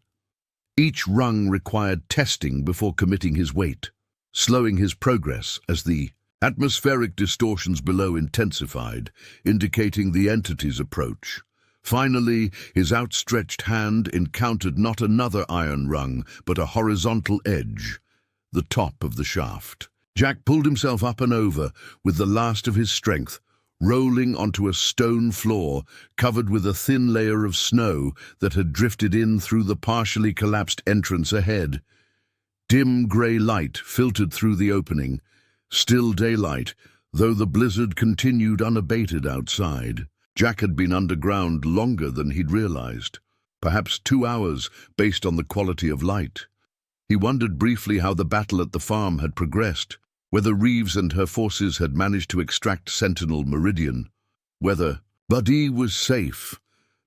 Each rung required testing before committing his weight, slowing his progress as the atmospheric distortions below intensified, indicating the entity's approach. Finally, his outstretched hand encountered not another iron rung, but a horizontal edge, the top of the shaft. Jack pulled himself up and over with the last of his strength, rolling onto a stone floor covered with a thin layer of snow that had drifted in through the partially collapsed entrance ahead. Dim grey light filtered through the opening, still daylight, though the blizzard continued unabated outside. Jack had been underground longer than he'd realized, perhaps 2 hours based on the quality of light. He wondered briefly how the battle at the farm had progressed, whether Reeves and her forces had managed to extract Sentinel Meridian, whether Buddy was safe.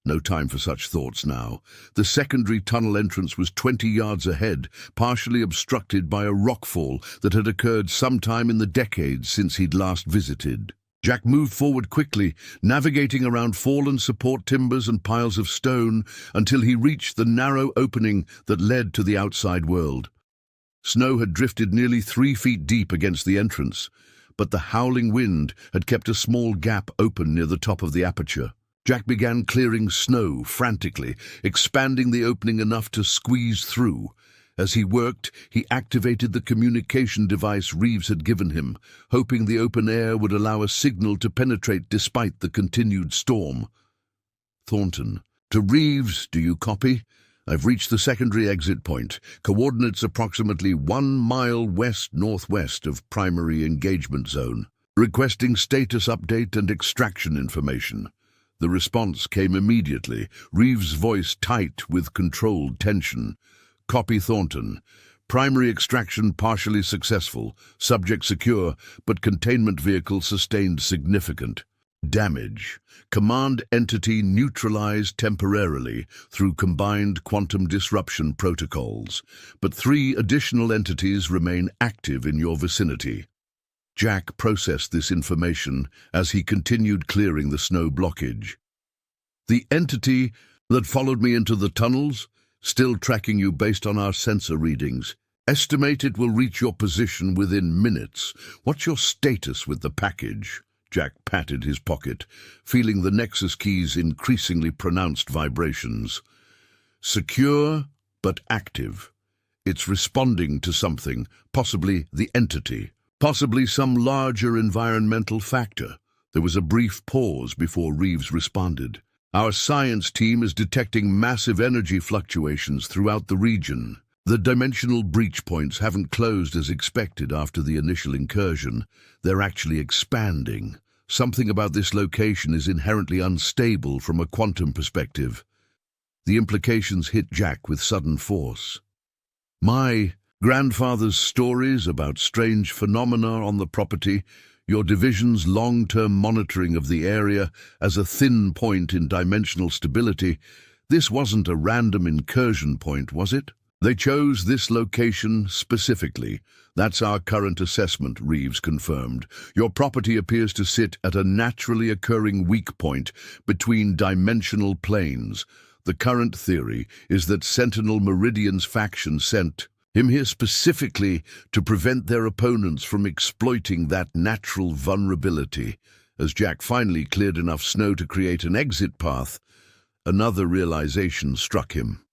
No time for such thoughts now. The secondary tunnel entrance was 20 yards ahead, partially obstructed by a rockfall that had occurred sometime in the decades since he'd last visited. Jack moved forward quickly, navigating around fallen support timbers and piles of stone until he reached the narrow opening that led to the outside world. Snow had drifted nearly 3 feet deep against the entrance, but the howling wind had kept a small gap open near the top of the aperture. Jack began clearing snow frantically, expanding the opening enough to squeeze through. As he worked, he activated the communication device Reeves had given him, hoping the open air would allow a signal to penetrate despite the continued storm. Thornton. To Reeves, do you copy? I've reached the secondary exit point, coordinates approximately 1 mile west-northwest of primary engagement zone. Requesting status update and extraction information. The response came immediately, Reeves' voice tight with controlled tension. Copy Thornton. Primary extraction partially successful, subject secure, but containment vehicle sustained significant damage. Command entity neutralized temporarily through combined quantum disruption protocols, but 3 additional entities remain active in your vicinity. Jack processed this information as he continued clearing the snow blockage. The entity that followed me into the tunnels, still tracking you based on our sensor readings. Estimate it will reach your position within minutes. What's your status with the package? Jack patted his pocket, feeling the nexus key's increasingly pronounced vibrations. Secure, but active. It's responding to something, possibly the entity, possibly some larger environmental factor. There was a brief pause before Reeves responded. Our science team is detecting massive energy fluctuations throughout the region. The dimensional breach points haven't closed as expected after the initial incursion. They're actually expanding. Something about this location is inherently unstable from a quantum perspective. The implications hit Jack with sudden force. My grandfather's stories about strange phenomena on the property, your division's long-term monitoring of the area as a thin point in dimensional stability, this wasn't a random incursion point, was it? They chose this location specifically. That's our current assessment, Reeves confirmed. Your property appears to sit at a naturally occurring weak point between dimensional planes. The current theory is that Sentinel Meridian's faction sent I'm here specifically to prevent their opponents from exploiting that natural vulnerability. As Jack finally cleared enough snow to create an exit path, another realization struck him.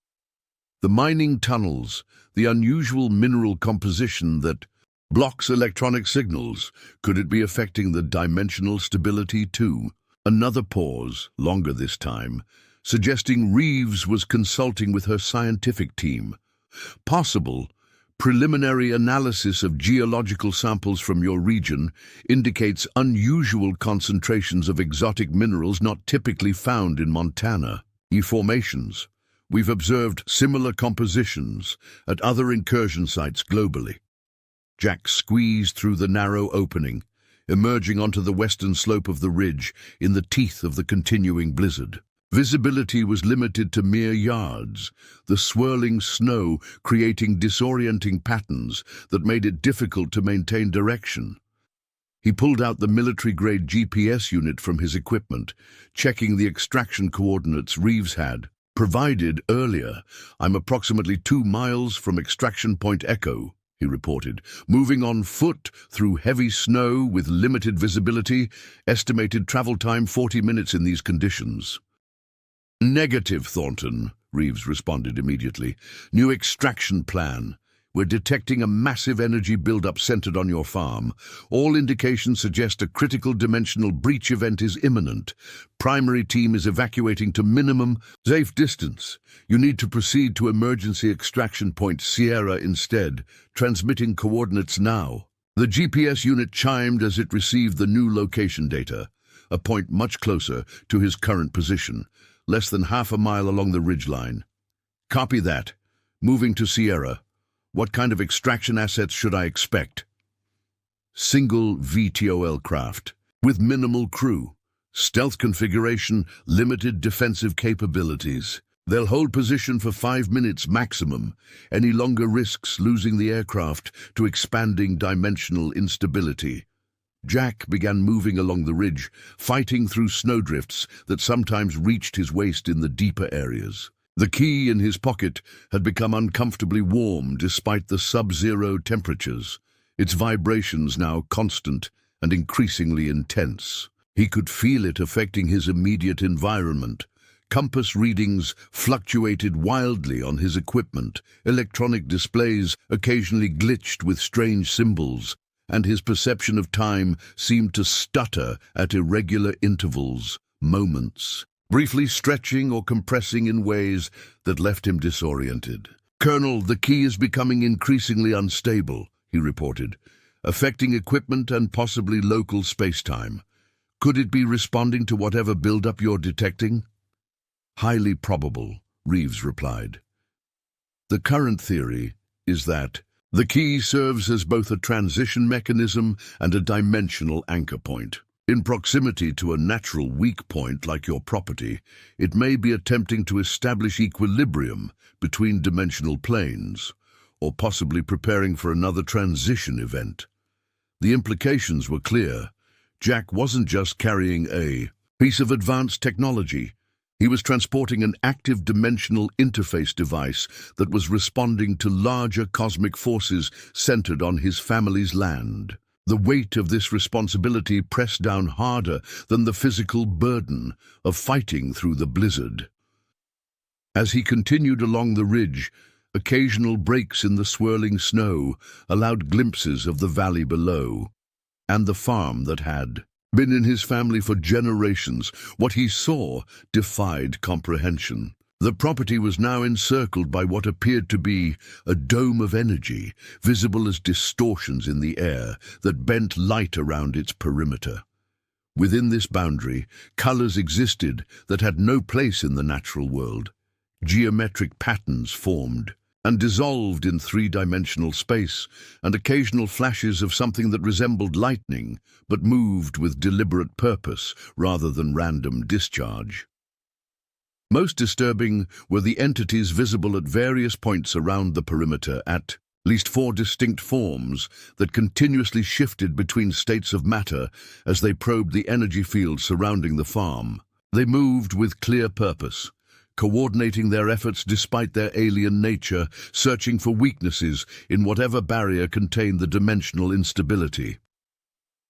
The mining tunnels, the unusual mineral composition that blocks electronic signals. Could it be affecting the dimensional stability too? Another pause, longer this time, suggesting Reeves was consulting with her scientific team. Possible. Preliminary analysis of geological samples from your region indicates unusual concentrations of exotic minerals not typically found in Montana. Formations. We've observed similar compositions at other incursion sites globally. Jack squeezed through the narrow opening, emerging onto the western slope of the ridge in the teeth of the continuing blizzard. Visibility was limited to mere yards, the swirling snow creating disorienting patterns that made it difficult to maintain direction. He pulled out the military-grade GPS unit from his equipment, checking the extraction coordinates Reeves had provided earlier. I'm approximately 2 miles from extraction point Echo, he reported, moving on foot through heavy snow with limited visibility, estimated travel time 40 minutes in these conditions. Negative, Thornton, Reeves responded immediately. New extraction plan. We're detecting a massive energy buildup centered on your farm. All indications suggest a critical dimensional breach event is imminent. Primary team is evacuating to minimum safe distance. You need to proceed to emergency extraction point Sierra instead, transmitting coordinates now. The GPS unit chimed as it received the new location data, a point much closer to his current position, less than half a mile along the ridgeline. Copy that. Moving to Sierra. What kind of extraction assets should I expect? Single VTOL craft, with minimal crew. Stealth configuration, limited defensive capabilities. They'll hold position for 5 minutes maximum. Any longer risks losing the aircraft to expanding dimensional instability. Jack began moving along the ridge, fighting through snowdrifts that sometimes reached his waist in the deeper areas. The key in his pocket had become uncomfortably warm despite the sub-zero temperatures, its vibrations now constant and increasingly intense. He could feel it affecting his immediate environment. Compass readings fluctuated wildly on his equipment, electronic displays occasionally glitched with strange symbols, and his perception of time seemed to stutter at irregular intervals, moments, briefly stretching or compressing in ways that left him disoriented. Colonel, the key is becoming increasingly unstable, he reported, affecting equipment and possibly local space-time. Could it be responding to whatever buildup you're detecting? Highly probable, Reeves replied. The current theory is that the key serves as both a transition mechanism and a dimensional anchor point. In proximity to a natural weak point like your property, it may be attempting to establish equilibrium between dimensional planes, or possibly preparing for another transition event. The implications were clear. Jack wasn't just carrying a piece of advanced technology. He was transporting an active dimensional interface device that was responding to larger cosmic forces centered on his family's land. The weight of this responsibility pressed down harder than the physical burden of fighting through the blizzard. As he continued along the ridge, occasional breaks in the swirling snow allowed glimpses of the valley below, and the farm that had been in his family for generations. What he saw defied comprehension. The property was now encircled by what appeared to be a dome of energy, visible as distortions in the air that bent light around its perimeter. Within this boundary, colors existed that had no place in the natural world. Geometric patterns formed and dissolved in three-dimensional space, and occasional flashes of something that resembled lightning, but moved with deliberate purpose rather than random discharge. Most disturbing were the entities visible at various points around the perimeter at least 4 distinct forms that continuously shifted between states of matter as they probed the energy field surrounding the farm. They moved with clear purpose, coordinating their efforts despite their alien nature, searching for weaknesses in whatever barrier contained the dimensional instability.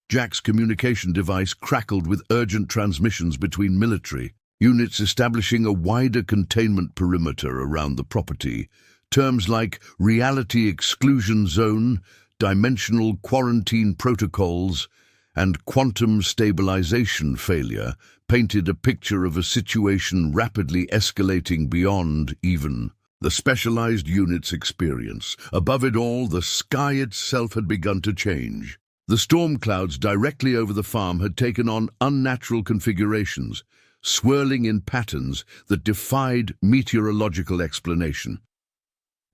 Jack's communication device crackled with urgent transmissions between military units, establishing a wider containment perimeter around the property. Terms like reality exclusion zone, dimensional quarantine protocols, and quantum stabilization failure painted a picture of a situation rapidly escalating beyond even the specialized unit's experience. Above it all, the sky itself had begun to change. The storm clouds directly over the farm had taken on unnatural configurations, swirling in patterns that defied meteorological explanation.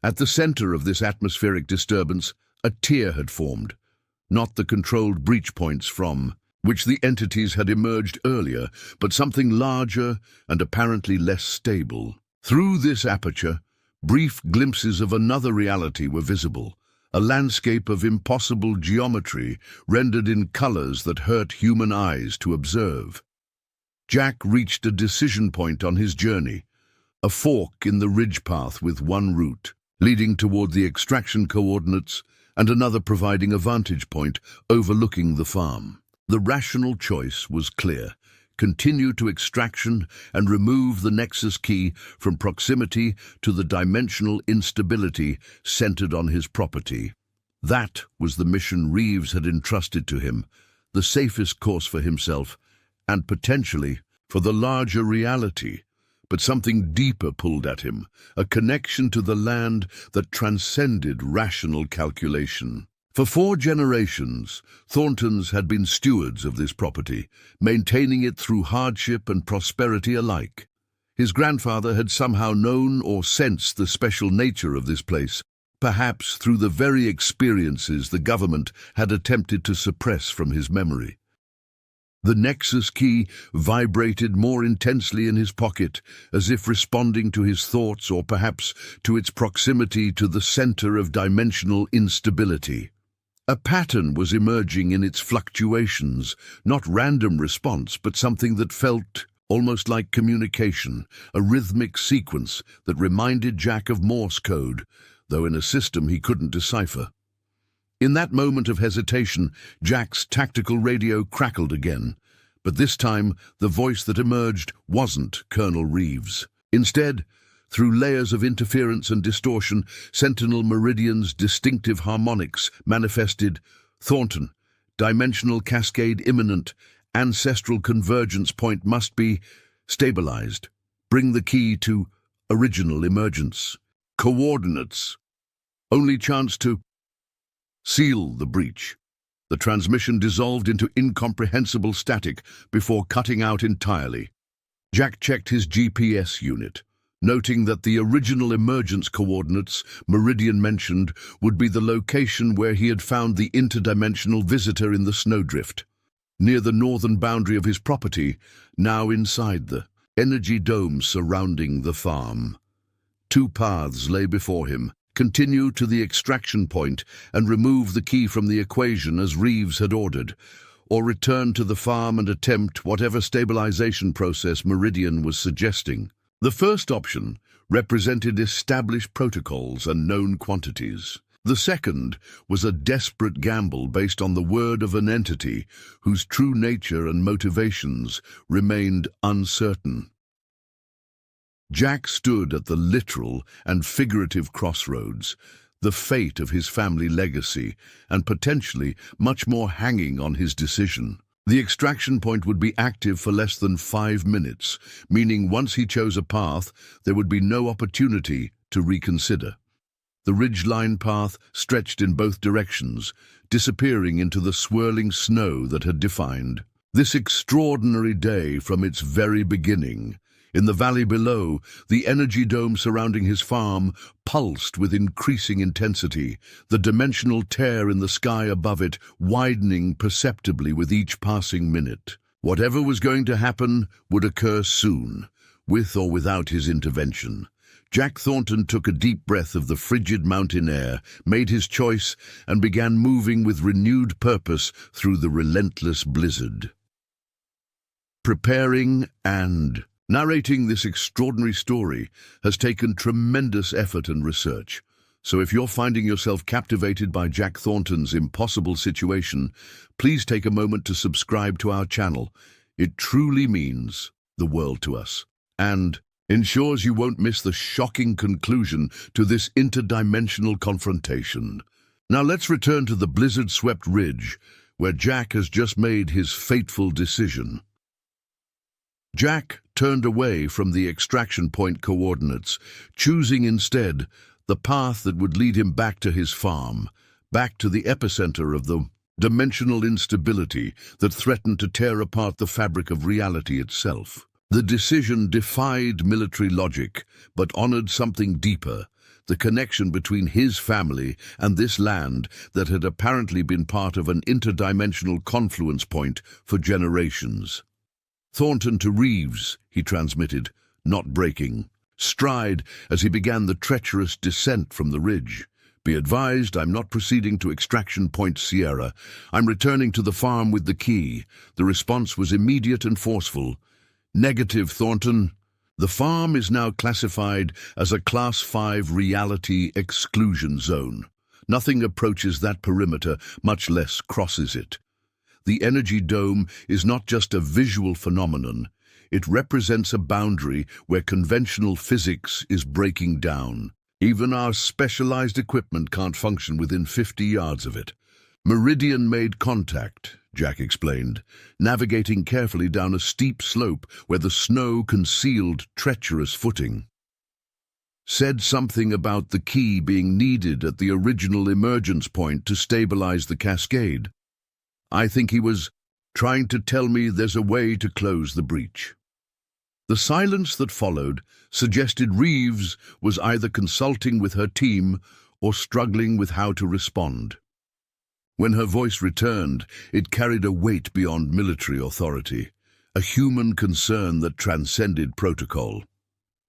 At the center of this atmospheric disturbance, a tier had formed, not the controlled breach points from which the entities had emerged earlier, but something larger and apparently less stable. Through this aperture, brief glimpses of another reality were visible, a landscape of impossible geometry rendered in colors that hurt human eyes to observe. Jack reached a decision point on his journey, a fork in the ridge path with one route leading toward the extraction coordinates and another providing a vantage point overlooking the farm. The rational choice was clear: continue to extraction and remove the nexus key from proximity to the dimensional instability centered on his property. That was the mission Reeves had entrusted to him, the safest course for himself and potentially for the larger reality. But something deeper pulled at him, a connection to the land that transcended rational calculation. For 4 generations, Thorntons had been stewards of this property, maintaining it through hardship and prosperity alike. His grandfather had somehow known or sensed the special nature of this place, perhaps through the very experiences the government had attempted to suppress from his memory. The nexus key vibrated more intensely in his pocket, as if responding to his thoughts or perhaps to its proximity to the center of dimensional instability. A pattern was emerging in its fluctuations, not random response, but something that felt almost like communication, a rhythmic sequence that reminded Jack of Morse code, though in a system he couldn't decipher. In that moment of hesitation, Jack's tactical radio crackled again, but this time the voice that emerged wasn't Colonel Reeves. Instead, through layers of interference and distortion, Sentinel Meridian's distinctive harmonics manifested: Thornton, dimensional cascade imminent, ancestral convergence point must be stabilized. Bring the key to original emergence. Coordinates. Only chance to seal the breach. The transmission dissolved into incomprehensible static before cutting out entirely. Jack checked his GPS unit, noting that the original emergence coordinates Meridian mentioned would be the location where he had found the interdimensional visitor in the snowdrift, near the northern boundary of his property, now inside the energy dome surrounding the farm. 2 paths lay before him: continue to the extraction point and remove the key from the equation as Reeves had ordered, or return to the farm and attempt whatever stabilization process Meridian was suggesting. The first option represented established protocols and known quantities. The second was a desperate gamble based on the word of an entity whose true nature and motivations remained uncertain. Jack stood at the literal and figurative crossroads, the fate of his family legacy, and potentially much more hanging on his decision. The extraction point would be active for less than 5 minutes, meaning once he chose a path, there would be no opportunity to reconsider. The ridgeline path stretched in both directions, disappearing into the swirling snow that had defined this extraordinary day from its very beginning. In the valley below, the energy dome surrounding his farm pulsed with increasing intensity, the dimensional tear in the sky above it widening perceptibly with each passing minute. Whatever was going to happen would occur soon, with or without his intervention. Jack Thornton took a deep breath of the frigid mountain air, made his choice, and began moving with renewed purpose through the relentless blizzard. Preparing and Narrating this extraordinary story has taken tremendous effort and research. So if you're finding yourself captivated by Jack Thornton's impossible situation, please take a moment to subscribe to our channel. It truly means the world to us, and ensures you won't miss the shocking conclusion to this interdimensional confrontation. Now let's return to the blizzard-swept ridge, where Jack has just made his fateful decision. Jack turned away from the extraction point coordinates, choosing instead the path that would lead him back to his farm, back to the epicenter of the dimensional instability that threatened to tear apart the fabric of reality itself. The decision defied military logic, but honored something deeper, the connection between his family and this land that had apparently been part of an interdimensional confluence point for generations. "Thornton to Reeves," he transmitted, not breaking stride as he began the treacherous descent from the ridge. "Be advised, I'm not proceeding to Extraction Point Sierra. I'm returning to the farm with the key." The response was immediate and forceful. "Negative, Thornton. The farm is now classified as a Class 5 reality exclusion zone. Nothing approaches that perimeter, much less crosses it. The energy dome is not just a visual phenomenon. It represents a boundary where conventional physics is breaking down. Even our specialized equipment can't function within 50 yards of it." "Meridian made contact," Jack explained, navigating carefully down a steep slope where the snow concealed treacherous footing. "Said something about the key being needed at the original emergence point to stabilize the cascade. I think he was trying to tell me there's a way to close the breach." The silence that followed suggested Reeves was either consulting with her team or struggling with how to respond. When her voice returned, it carried a weight beyond military authority, a human concern that transcended protocol.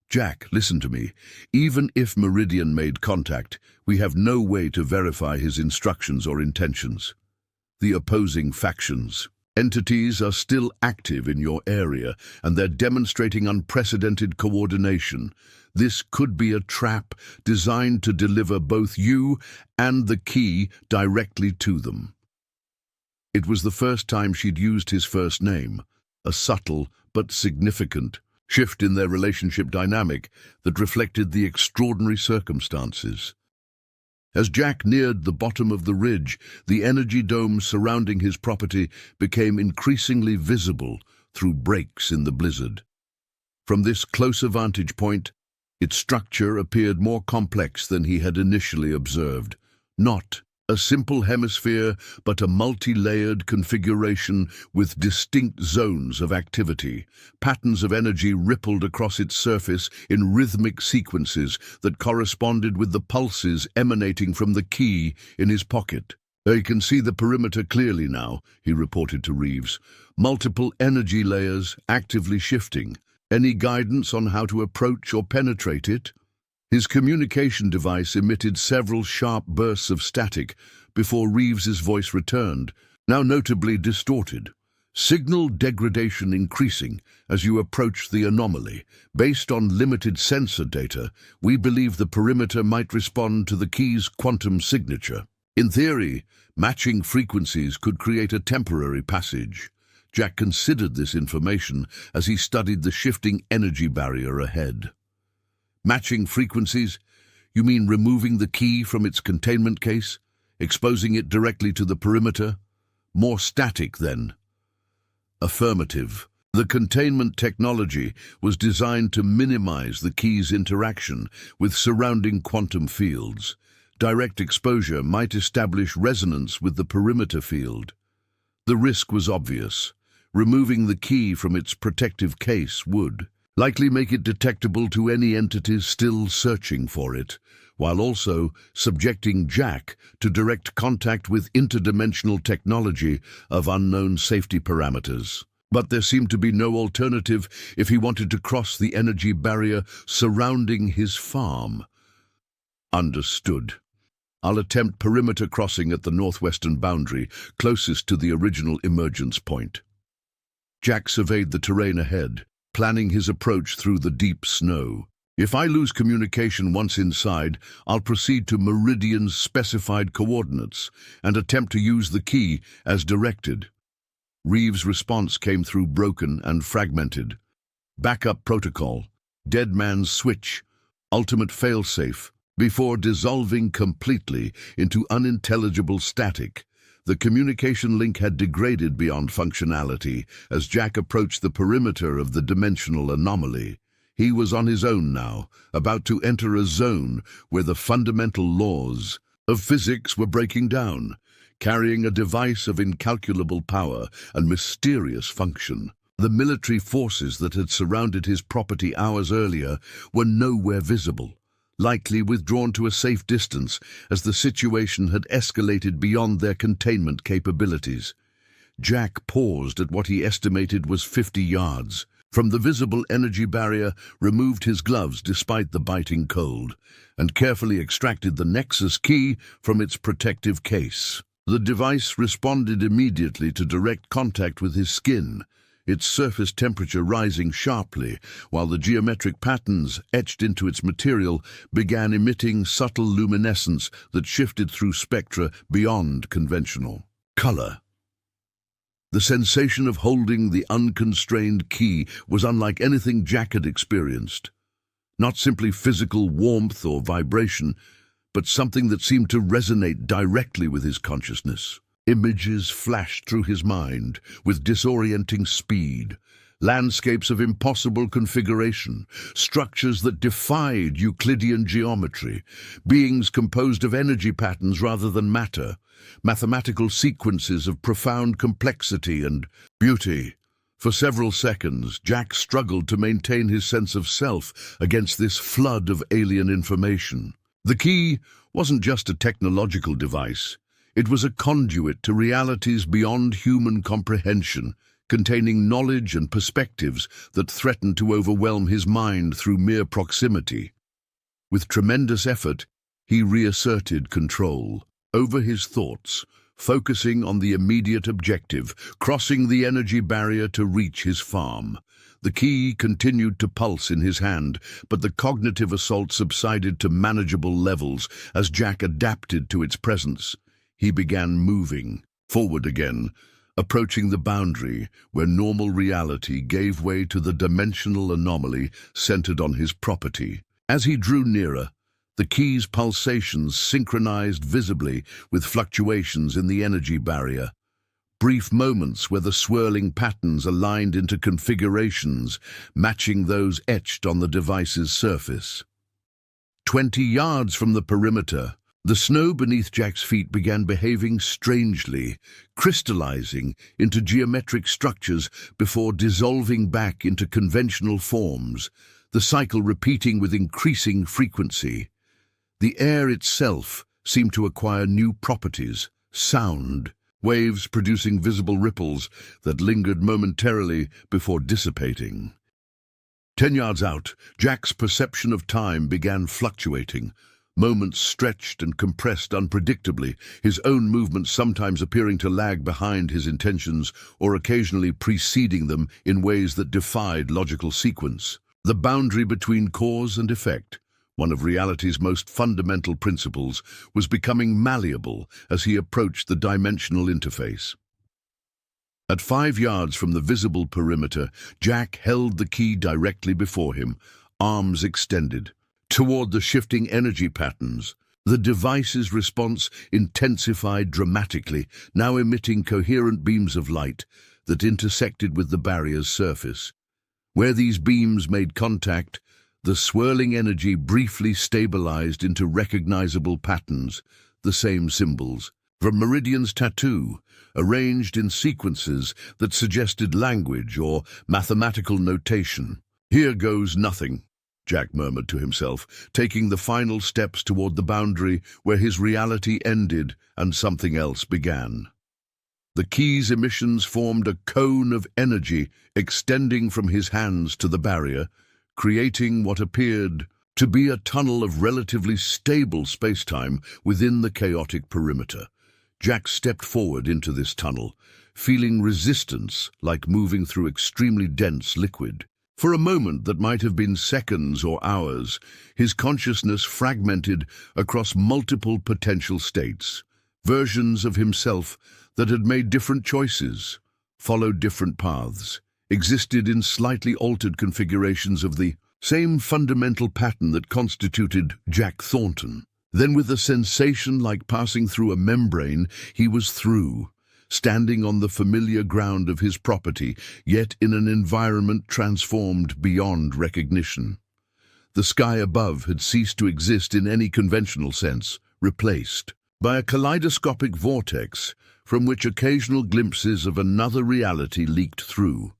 "Jack, listen to me. Even if Meridian made contact, we have no way to verify his instructions or intentions. The opposing factions, entities are still active in your area, and they're demonstrating unprecedented coordination. This could be a trap designed to deliver both you and the key directly to them." It was the first time she'd used his first name, a subtle but significant shift in their relationship dynamic that reflected the extraordinary circumstances. As Jack neared the bottom of the ridge, the energy dome surrounding his property became increasingly visible through breaks in the blizzard. From this closer vantage point, its structure appeared more complex than he had initially observed. Not a simple hemisphere, but a multi-layered configuration with distinct zones of activity. Patterns of energy rippled across its surface in rhythmic sequences that corresponded with the pulses emanating from the key in his pocket. "I can see the perimeter clearly now," he reported to Reeves. "Multiple energy layers actively shifting. Any guidance on how to approach or penetrate it?" His communication device emitted several sharp bursts of static before Reeves's voice returned, now notably distorted. "Signal degradation increasing as you approach the anomaly. Based on limited sensor data, we believe the perimeter might respond to the key's quantum signature. In theory, matching frequencies could create a temporary passage." Jack considered this information as he studied the shifting energy barrier ahead. "Matching frequencies? You mean removing the key from its containment case, exposing it directly to the perimeter? More static, then?" "Affirmative. The containment technology was designed to minimize the key's interaction with surrounding quantum fields. Direct exposure might establish resonance with the perimeter field. The risk was obvious. Removing the key from its protective case would likely make it detectable to any entities still searching for it, while also subjecting Jack to direct contact with interdimensional technology of unknown safety parameters. But there seemed to be no alternative if he wanted to cross the energy barrier surrounding his farm. "Understood. I'll attempt perimeter crossing at the northwestern boundary, closest to the original emergence point." Jack surveyed the terrain ahead, planning his approach through the deep snow. If I lose communication once inside, I'll proceed to Meridian's specified coordinates and attempt to use the key as directed. Reeves' response came through broken and fragmented. Backup protocol, dead man's switch, ultimate failsafe, before dissolving completely into unintelligible static. The communication link had degraded beyond functionality as Jack approached the perimeter of the dimensional anomaly. He was on his own now, about to enter a zone where the fundamental laws of physics were breaking down, carrying a device of incalculable power and mysterious function. The military forces that had surrounded his property hours earlier were nowhere visible, likely withdrawn to a safe distance as the situation had escalated beyond their containment capabilities. Jack paused at what he estimated was 50 yards. From the visible energy barrier, removed his gloves despite the biting cold, and carefully extracted the nexus key from its protective case. The device responded immediately to direct contact with his skin, its surface temperature rising sharply, while the geometric patterns etched into its material began emitting subtle luminescence that shifted through spectra beyond conventional color. The sensation of holding the unconstrained key was unlike anything Jack had experienced. Not simply physical warmth or vibration, but something that seemed to resonate directly with his consciousness. Images flashed through his mind with disorienting speed. Landscapes of impossible configuration, structures that defied Euclidean geometry, beings composed of energy patterns rather than matter, mathematical sequences of profound complexity and beauty. For several seconds, Jack struggled to maintain his sense of self against this flood of alien information. The key wasn't just a technological device. It was a conduit to realities beyond human comprehension, containing knowledge and perspectives that threatened to overwhelm his mind through mere proximity. With tremendous effort, he reasserted control over his thoughts, focusing on the immediate objective, crossing the energy barrier to reach his farm. The key continued to pulse in his hand, but the cognitive assault subsided to manageable levels as Jack adapted to its presence. He began moving forward again, approaching the boundary where normal reality gave way to the dimensional anomaly centered on his property. As he drew nearer, the key's pulsations synchronized visibly with fluctuations in the energy barrier. Brief moments where the swirling patterns aligned into configurations matching those etched on the device's surface. 20 yards from the perimeter, the snow beneath Jack's feet began behaving strangely, crystallizing into geometric structures before dissolving back into conventional forms, the cycle repeating with increasing frequency. The air itself seemed to acquire new properties, sound, waves producing visible ripples that lingered momentarily before dissipating. 10 yards out, Jack's perception of time began fluctuating. Moments stretched and compressed unpredictably, his own movements sometimes appearing to lag behind his intentions or occasionally preceding them in ways that defied logical sequence. The boundary between cause and effect, one of reality's most fundamental principles, was becoming malleable as he approached the dimensional interface. At 5 yards from the visible perimeter, Jack held the key directly before him, arms extended, toward the shifting energy patterns. The device's response intensified dramatically, now emitting coherent beams of light that intersected with the barrier's surface. Where these beams made contact, the swirling energy briefly stabilized into recognizable patterns, the same symbols, from Meridian's tattoo, arranged in sequences that suggested language or mathematical notation. "Here goes nothing," Jack murmured to himself, taking the final steps toward the boundary where his reality ended and something else began. The key's emissions formed a cone of energy extending from his hands to the barrier, creating what appeared to be a tunnel of relatively stable spacetime within the chaotic perimeter. Jack stepped forward into this tunnel, feeling resistance like moving through extremely dense liquid. For a moment that might have been seconds or hours, his consciousness fragmented across multiple potential states, versions of himself that had made different choices, followed different paths, existed in slightly altered configurations of the same fundamental pattern that constituted Jack Thornton. Then, with a sensation like passing through a membrane, he was through, standing on the familiar ground of his property, yet in an environment transformed beyond recognition. The sky above had ceased to exist in any conventional sense, replaced by a kaleidoscopic vortex from which occasional glimpses of another reality leaked through.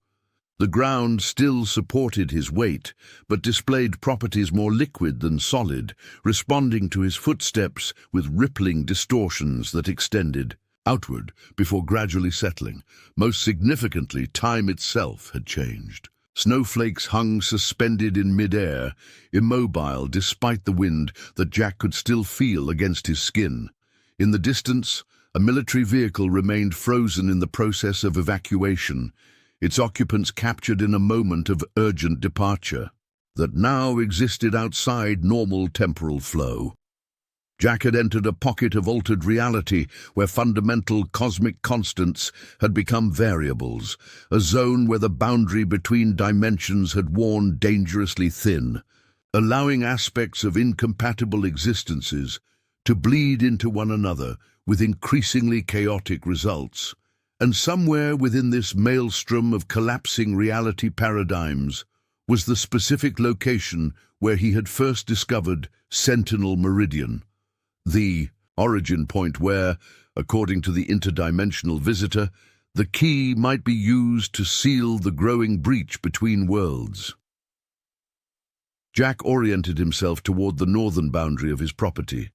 The ground still supported his weight, but displayed properties more liquid than solid, responding to his footsteps with rippling distortions that extended outward before gradually settling. Most significantly, time itself had changed. Snowflakes hung suspended in mid-air, immobile despite the wind that Jack could still feel against his skin. In the distance, a military vehicle remained frozen in the process of evacuation, its occupants captured in a moment of urgent departure that now existed outside normal temporal flow. Jack had entered a pocket of altered reality where fundamental cosmic constants had become variables, a zone where the boundary between dimensions had worn dangerously thin, allowing aspects of incompatible existences to bleed into one another with increasingly chaotic results. And somewhere within this maelstrom of collapsing reality paradigms was the specific location where he had first discovered Sentinel Meridian, the origin point where, according to the interdimensional visitor, the key might be used to seal the growing breach between worlds. Jack oriented himself toward the northern boundary of his property,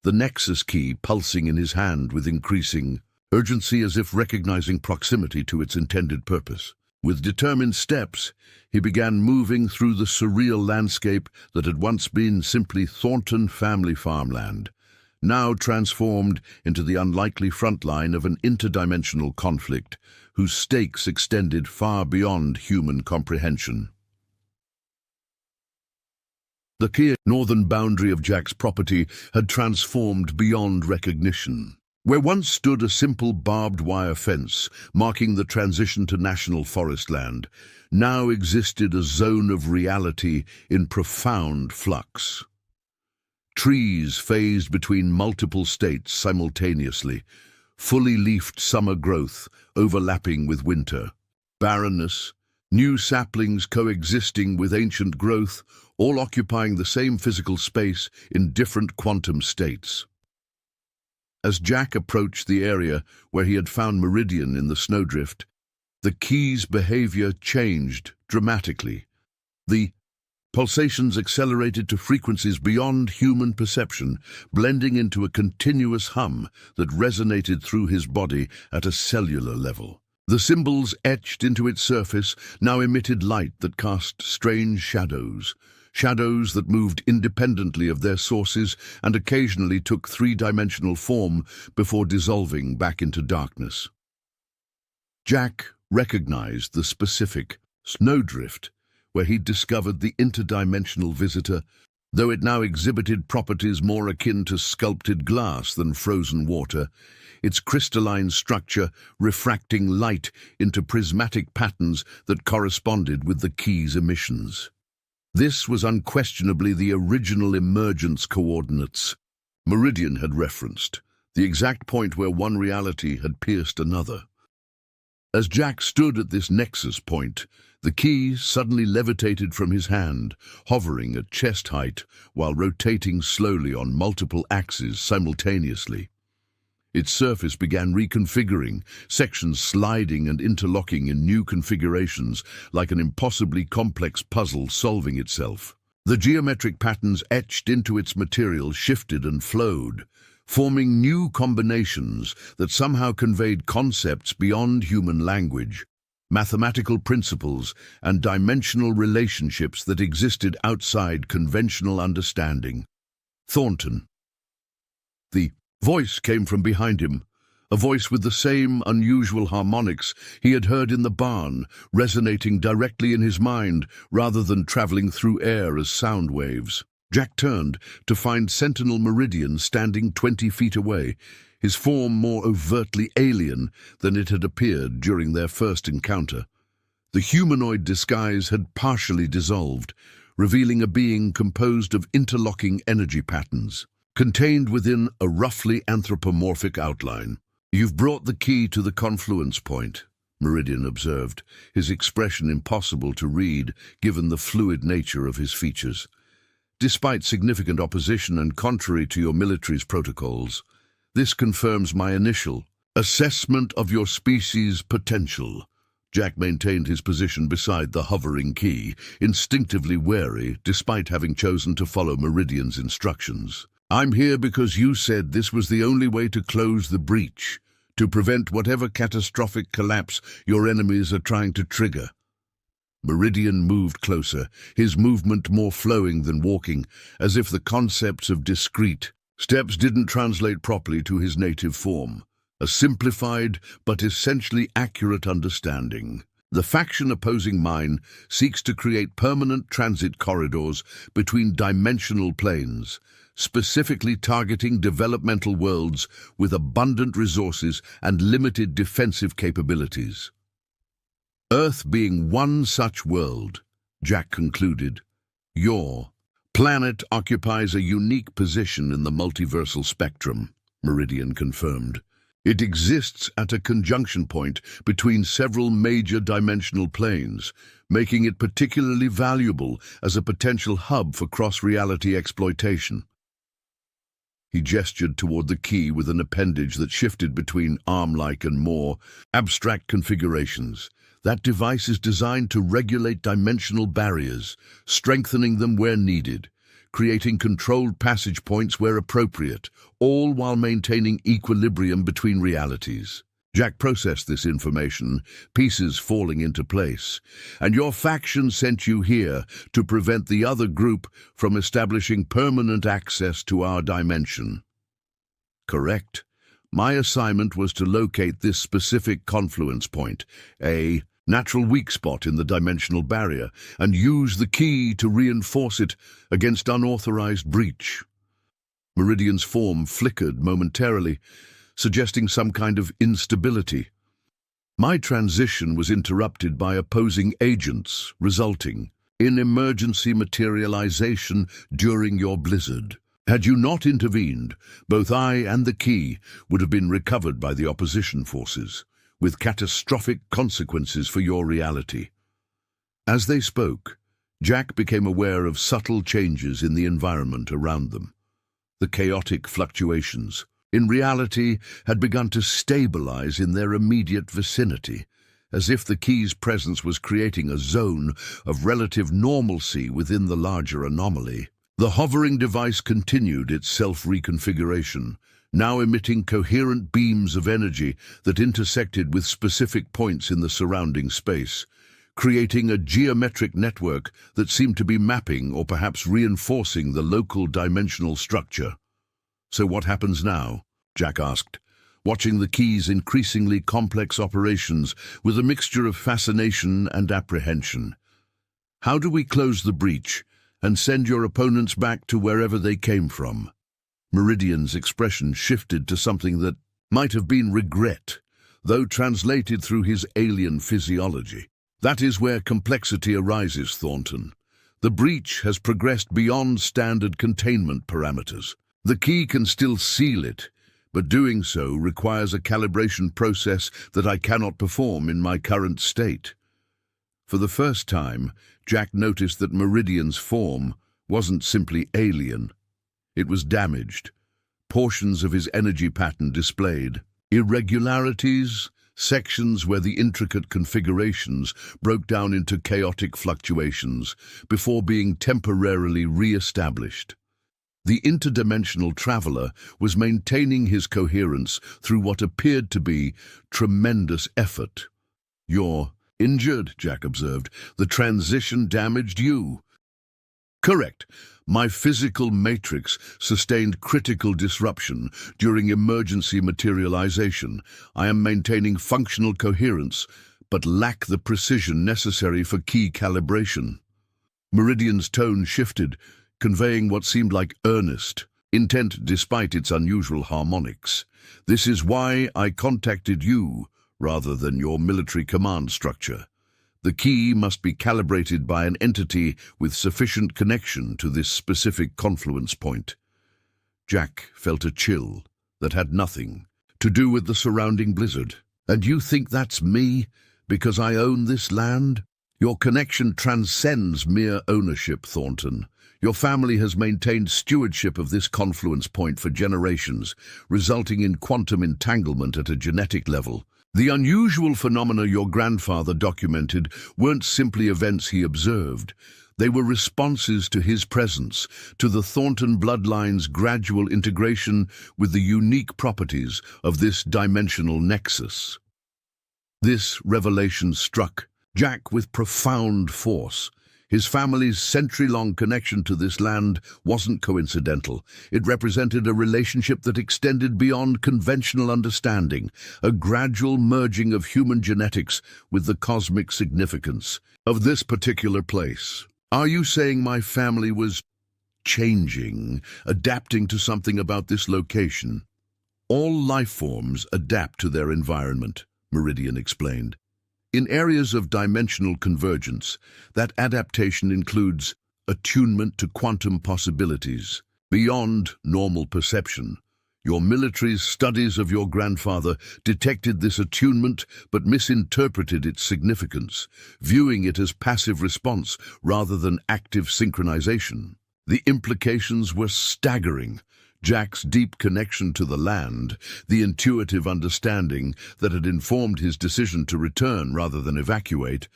the nexus key pulsing in his hand with increasing urgency, as if recognizing proximity to its intended purpose. With determined steps, he began moving through the surreal landscape that had once been simply Thornton family farmland, now transformed into the unlikely front line of an interdimensional conflict whose stakes extended far beyond human comprehension. The clear northern boundary of Jack's property had transformed beyond recognition. Where once stood a simple barbed wire fence marking the transition to national forest land, now existed a zone of reality in profound flux. Trees phased between multiple states simultaneously, fully leafed summer growth overlapping with winter, barrenness, new saplings coexisting with ancient growth, all occupying the same physical space in different quantum states. As Jack approached the area where he had found Meridian in the snowdrift, the key's behavior changed dramatically. The pulsations accelerated to frequencies beyond human perception, blending into a continuous hum that resonated through his body at a cellular level. The symbols etched into its surface now emitted light that cast strange shadows that moved independently of their sources and occasionally took three-dimensional form before dissolving back into darkness. Jack recognized the specific snowdrift where he'd discovered the interdimensional visitor, though it now exhibited properties more akin to sculpted glass than frozen water, its crystalline structure refracting light into prismatic patterns that corresponded with the key's emissions. This was unquestionably the original emergence coordinates Meridian had referenced, the exact point where one reality had pierced another. As Jack stood at this nexus point, the key suddenly levitated from his hand, hovering at chest height while rotating slowly on multiple axes simultaneously. Its surface began reconfiguring, sections sliding and interlocking in new configurations like an impossibly complex puzzle solving itself. The geometric patterns etched into its material shifted and flowed, forming new combinations that somehow conveyed concepts beyond human language, mathematical principles and dimensional relationships that existed outside conventional understanding. Thornton. The voice came from behind him, a voice with the same unusual harmonics he had heard in the barn, resonating directly in his mind rather than traveling through air as sound waves. Jack turned to find Sentinel Meridian standing 20 feet away, his form more overtly alien than it had appeared during their first encounter. The humanoid disguise had partially dissolved, revealing a being composed of interlocking energy patterns, contained within a roughly anthropomorphic outline. "You've brought the key to the confluence point," Meridian observed, his expression impossible to read given the fluid nature of his features. "Despite significant opposition and contrary to your military's protocols, this confirms my initial assessment of your species' potential." Jack maintained his position beside the hovering key, instinctively wary despite having chosen to follow Meridian's instructions. "I'm here because you said this was the only way to close the breach, to prevent whatever catastrophic collapse your enemies are trying to trigger." Meridian moved closer, his movement more flowing than walking, as if the concepts of discrete steps didn't translate properly to his native form. A simplified but essentially accurate understanding. The faction opposing mine seeks to create permanent transit corridors between dimensional planes, specifically targeting developmental worlds with abundant resources and limited defensive capabilities. Earth being one such world, Jack concluded. Your planet occupies a unique position in the multiversal spectrum, Meridian confirmed. It exists at a conjunction point between several major dimensional planes, making it particularly valuable as a potential hub for cross-reality exploitation. He gestured toward the key with an appendage that shifted between arm-like and more abstract configurations. That device is designed to regulate dimensional barriers, strengthening them where needed, creating controlled passage points where appropriate, all while maintaining equilibrium between realities. Jack processed this information, pieces falling into place. "And your faction sent you here to prevent the other group from establishing permanent access to our dimension." "Correct. My assignment was to locate this specific confluence point, a natural weak spot in the dimensional barrier, and use the key to reinforce it against unauthorized breach." Meridian's form flickered momentarily, suggesting some kind of instability. "My transition was interrupted by opposing agents, resulting in emergency materialization during your blizzard. Had you not intervened, both I and the key would have been recovered by the opposition forces, with catastrophic consequences for your reality." As they spoke, Jack became aware of subtle changes in the environment around them. The chaotic fluctuations, in reality, had begun to stabilize in their immediate vicinity, as if the key's presence was creating a zone of relative normalcy within the larger anomaly. The hovering device continued its self-reconfiguration, now emitting coherent beams of energy that intersected with specific points in the surrounding space, creating a geometric network that seemed to be mapping or perhaps reinforcing the local dimensional structure. "So what happens now?" Jack asked, watching the key's increasingly complex operations with a mixture of fascination and apprehension. "How do we close the breach and send your opponents back to wherever they came from?" Meridian's expression shifted to something that might have been regret, though translated through his alien physiology. "That is where complexity arises, Thornton. The breach has progressed beyond standard containment parameters. The key can still seal it, but doing so requires a calibration process that I cannot perform in my current state." For the first time, Jack noticed that Meridian's form wasn't simply alien. It was damaged, portions of his energy pattern displayed, irregularities, sections where the intricate configurations broke down into chaotic fluctuations before being temporarily re-established. The interdimensional traveler was maintaining his coherence through what appeared to be tremendous effort. "You're injured," Jack observed. "The transition damaged you." Correct. My physical matrix sustained critical disruption during emergency materialization. I am maintaining functional coherence, but lack the precision necessary for key calibration. Meridian's tone shifted, conveying what seemed like earnest intent despite its unusual harmonics. This is why I contacted you, rather than your military command structure. The key must be calibrated by an entity with sufficient connection to this specific confluence point. Jack felt a chill that had nothing to do with the surrounding blizzard. And you think that's me, because I own this land? Your connection transcends mere ownership, Thornton. Your family has maintained stewardship of this confluence point for generations, resulting in quantum entanglement at a genetic level. The unusual phenomena your grandfather documented weren't simply events he observed. They were responses to his presence, to the Thornton bloodline's gradual integration with the unique properties of this dimensional nexus. This revelation struck Jack with profound force. His family's century-long connection to this land wasn't coincidental. It represented a relationship that extended beyond conventional understanding, a gradual merging of human genetics with the cosmic significance of this particular place. Are you saying my family was changing, adapting to something about this location? All life forms adapt to their environment, Meridian explained. In areas of dimensional convergence, that adaptation includes attunement to quantum possibilities beyond normal perception. Your military's studies of your grandfather detected this attunement but misinterpreted its significance, viewing it as passive response rather than active synchronization. The implications were staggering. Jack's deep connection to the land, the intuitive understanding that had informed his decision to return rather than evacuate,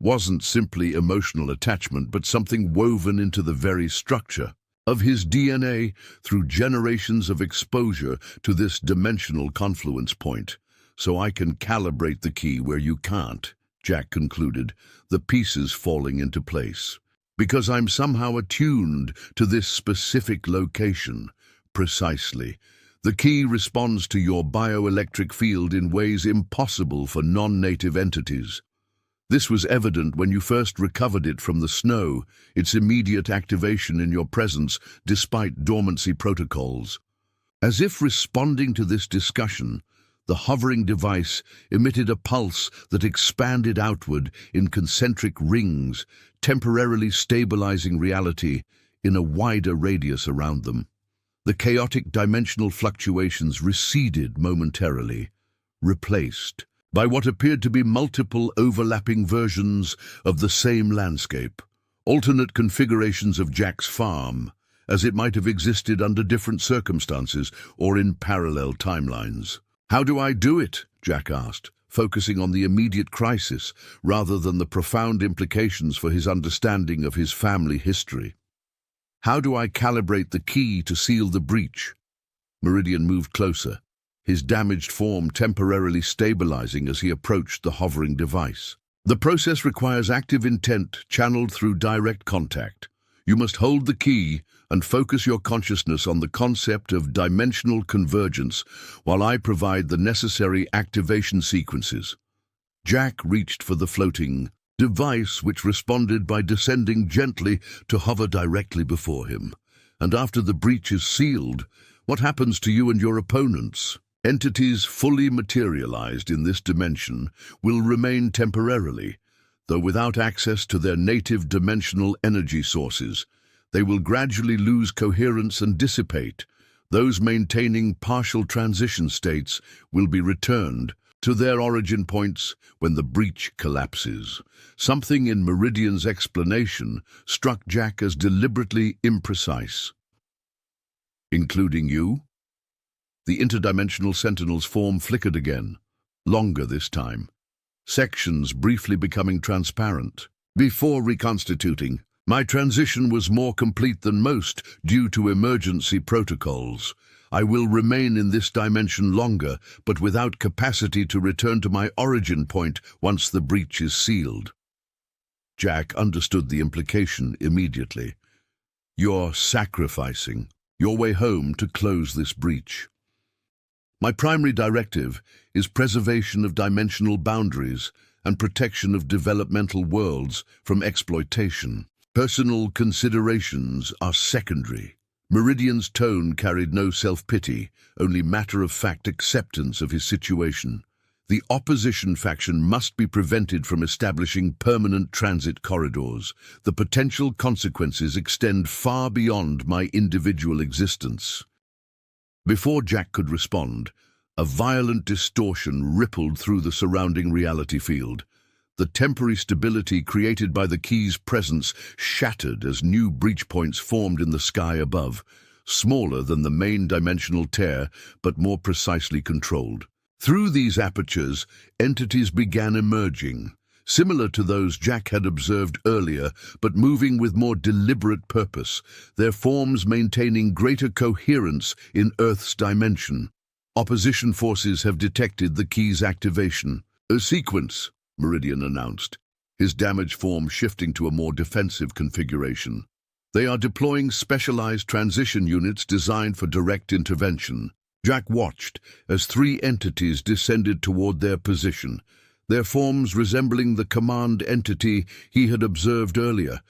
wasn't simply emotional attachment but something woven into the very structure of his DNA through generations of exposure to this dimensional confluence point. So I can calibrate the key where you can't, Jack concluded, the pieces falling into place. Because I'm somehow attuned to this specific location. Precisely. The key responds to your bioelectric field in ways impossible for non-native entities. This was evident when you first recovered it from the snow, its immediate activation in your presence despite dormancy protocols. As if responding to this discussion, the hovering device emitted a pulse that expanded outward in concentric rings, temporarily stabilizing reality in a wider radius around them. The chaotic dimensional fluctuations receded momentarily, replaced by what appeared to be multiple overlapping versions of the same landscape, alternate configurations of Jack's farm, as it might have existed under different circumstances or in parallel timelines. How do I do it? Jack asked, focusing on the immediate crisis rather than the profound implications for his understanding of his family history. How do I calibrate the key to seal the breach? Meridian moved closer, his damaged form temporarily stabilizing as he approached the hovering device. The process requires active intent channeled through direct contact. You must hold the key and focus your consciousness on the concept of dimensional convergence while I provide the necessary activation sequences. Jack reached for the floating device, which responded by descending gently to hover directly before him. And after the breach is sealed, what happens to you and your opponents? Entities fully materialized in this dimension will remain temporarily, though without access to their native dimensional energy sources. They will gradually lose coherence and dissipate. Those maintaining partial transition states will be returned to their origin points when the breach collapses. Something in Meridian's explanation struck Jack as deliberately imprecise. Including you? The interdimensional sentinel's form flickered again, longer this time, sections briefly becoming transparent. Before reconstituting, my transition was more complete than most due to emergency protocols. I will remain in this dimension longer, but without capacity to return to my origin point once the breach is sealed. Jack understood the implication immediately. You're sacrificing your way home to close this breach. My primary directive is preservation of dimensional boundaries and protection of developmental worlds from exploitation. Personal considerations are secondary. Meridian's tone carried no self-pity, only matter-of-fact acceptance of his situation. The opposition faction must be prevented from establishing permanent transit corridors. The potential consequences extend far beyond my individual existence. Before Jack could respond, a violent distortion rippled through the surrounding reality field. The temporary stability created by the key's presence shattered as new breach points formed in the sky above, smaller than the main dimensional tear, but more precisely controlled. Through these apertures, entities began emerging, similar to those Jack had observed earlier, but moving with more deliberate purpose, their forms maintaining greater coherence in Earth's dimension. Opposition forces have detected the key's activation. "A sequence," Meridian announced, his damage form shifting to a more defensive configuration. "They are deploying specialized transition units designed for direct intervention." Jack watched as three entities descended toward their position, their forms resembling the command entity he had observed earlier,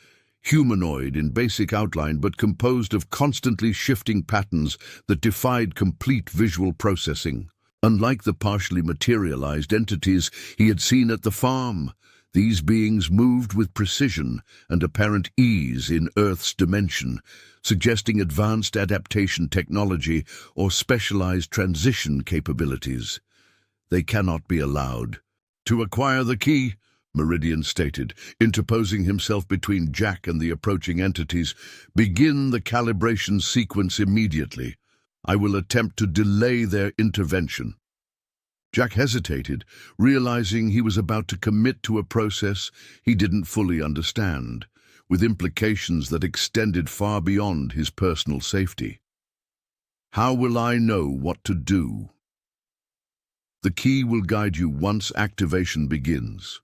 humanoid in basic outline but composed of constantly shifting patterns that defied complete visual processing. Unlike the partially materialized entities he had seen at the farm, these beings moved with precision and apparent ease in Earth's dimension, suggesting advanced adaptation technology or specialized transition capabilities. "They cannot be allowed to acquire the key," Meridian stated, interposing himself between Jack and the approaching entities. "Begin the calibration sequence immediately. I will attempt to delay their intervention." Jack hesitated, realizing he was about to commit to a process he didn't fully understand, with implications that extended far beyond his personal safety. "How will I know what to do?" "The key will guide you once activation begins.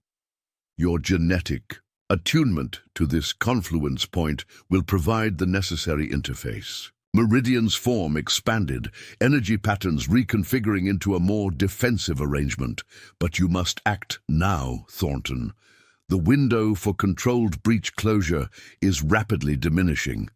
Your genetic attunement to this confluence point will provide the necessary interface." Meridian's form expanded, energy patterns reconfiguring into a more defensive arrangement. "But you must act now, Thornton. The window for controlled breach closure is rapidly diminishing."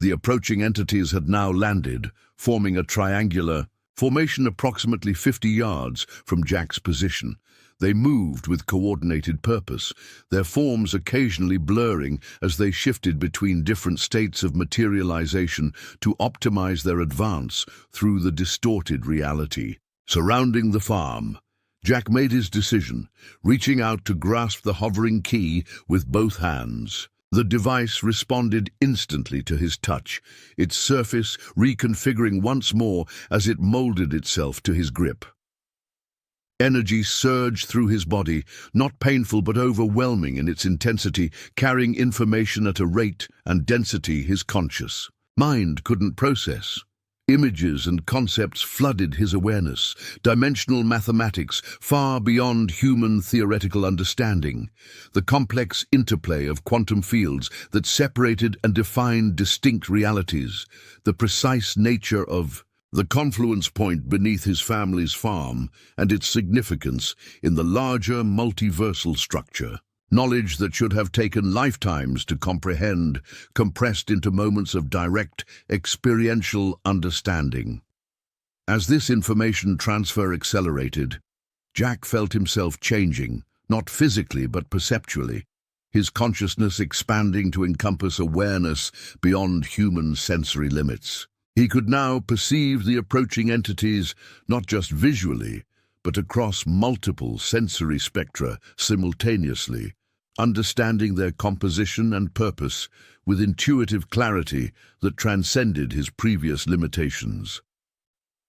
The approaching entities had now landed, forming a triangular formation approximately 50 yards from Jack's position. They moved with coordinated purpose, their forms occasionally blurring as they shifted between different states of materialization to optimize their advance through the distorted reality. Surrounding the farm, Jack made his decision, reaching out to grasp the hovering key with both hands. The device responded instantly to his touch, its surface reconfiguring once more as it molded itself to his grip. Energy surged through his body, not painful but overwhelming in its intensity, carrying information at a rate and density his conscious mind couldn't process. Images and concepts flooded his awareness, dimensional mathematics far beyond human theoretical understanding, the complex interplay of quantum fields that separated and defined distinct realities, the precise nature of the confluence point beneath his family's farm and its significance in the larger multiversal structure. Knowledge that should have taken lifetimes to comprehend, compressed into moments of direct, experiential understanding. As this information transfer accelerated, Jack felt himself changing, not physically but perceptually, his consciousness expanding to encompass awareness beyond human sensory limits. He could now perceive the approaching entities not just visually, but across multiple sensory spectra simultaneously, understanding their composition and purpose with intuitive clarity that transcended his previous limitations.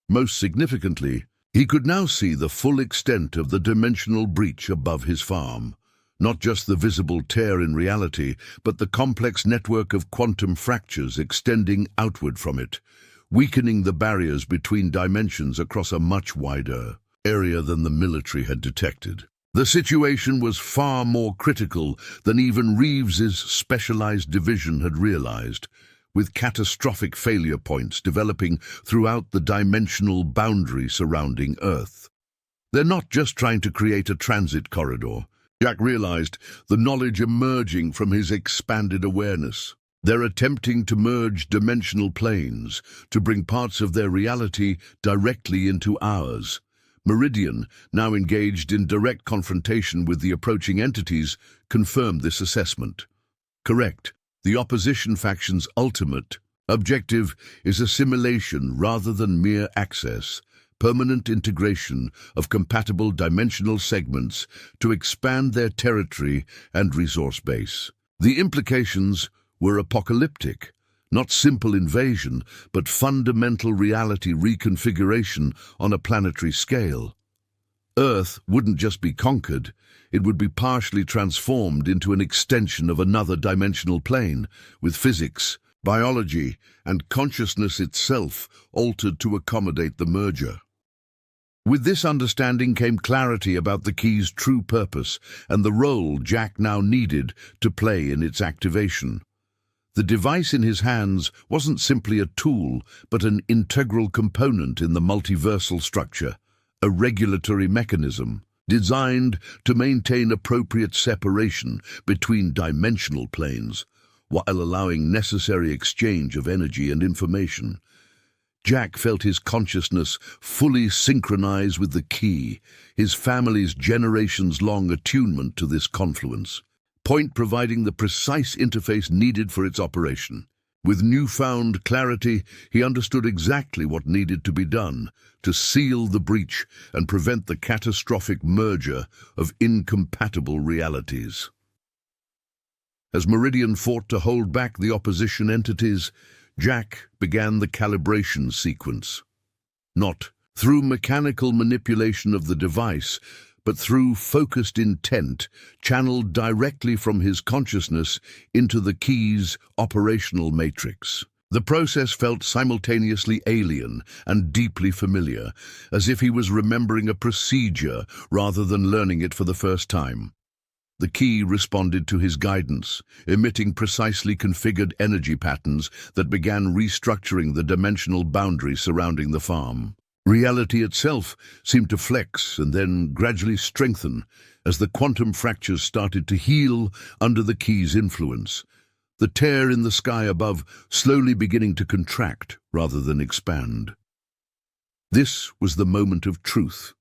Most significantly, he could now see the full extent of the dimensional breach above his farm, not just the visible tear in reality, but the complex network of quantum fractures extending outward from it, weakening the barriers between dimensions across a much wider area than the military had detected. The situation was far more critical than even Reeves's specialized division had realized. with catastrophic failure points developing throughout the dimensional boundary surrounding Earth. They're not just trying to create a transit corridor. Jack realized the knowledge emerging from his expanded awareness. They're attempting to merge dimensional planes, to bring parts of their reality directly into ours. Meridian, now engaged in direct confrontation with the approaching entities, confirmed this assessment. Correct. The opposition faction's ultimate objective is assimilation rather than mere access, permanent integration of compatible dimensional segments to expand their territory and resource base. The implications were apocalyptic, not simple invasion, but fundamental reality reconfiguration on a planetary scale. Earth wouldn't just be conquered, it would be partially transformed into an extension of another dimensional plane, with physics, biology, and consciousness itself altered to accommodate the merger. With this understanding came clarity about the key's true purpose and the role Jack now needed to play in its activation. The device in his hands wasn't simply a tool, but an integral component in the multiversal structure, a regulatory mechanism designed to maintain appropriate separation between dimensional planes while allowing necessary exchange of energy and information. Jack felt his consciousness fully synchronize with the key, his family's generations-long attunement to this confluence, point providing the precise interface needed for its operation. With newfound clarity, he understood exactly what needed to be done to seal the breach and prevent the catastrophic merger of incompatible realities. As Meridian fought to hold back the opposition entities, Jack began the calibration sequence. Not through mechanical manipulation of the device, but through focused intent channeled directly from his consciousness into the key's operational matrix. The process felt simultaneously alien and deeply familiar, as if he was remembering a procedure rather than learning it for the first time. The key responded to his guidance, emitting precisely configured energy patterns that began restructuring the dimensional boundary surrounding the farm. Reality itself seemed to flex and then gradually strengthen as the quantum fractures started to heal under the key's influence, the tear in the sky above slowly beginning to contract rather than expand. This was the moment of truth,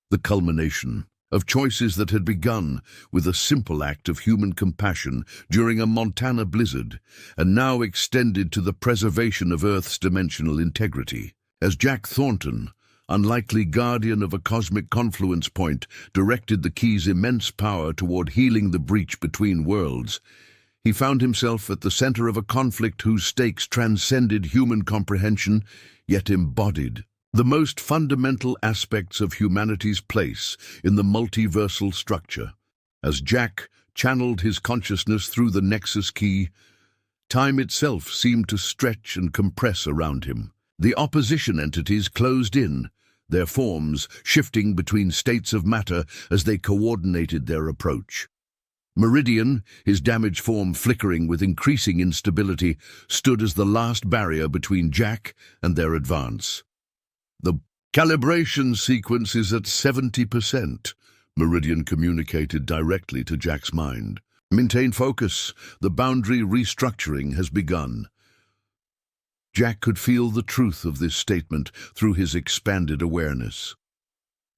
the culmination of choices that had begun with a simple act of human compassion during a Montana blizzard and now extended to the preservation of Earth's dimensional integrity. As Jack Thornton, unlikely guardian of a cosmic confluence point, directed the key's immense power toward healing the breach between worlds, he found himself at the center of a conflict whose stakes transcended human comprehension, yet embodied the most fundamental aspects of humanity's place in the multiversal structure. As Jack channeled his consciousness through the nexus key, time itself seemed to stretch and compress around him. The opposition entities closed in, their forms shifting between states of matter as they coordinated their approach. Meridian, his damaged form flickering with increasing instability, stood as the last barrier between Jack and their advance. The calibration sequence is at 70%, Meridian communicated directly to Jack's mind. Maintain focus. The boundary restructuring has begun. Jack could feel the truth of this statement through his expanded awareness.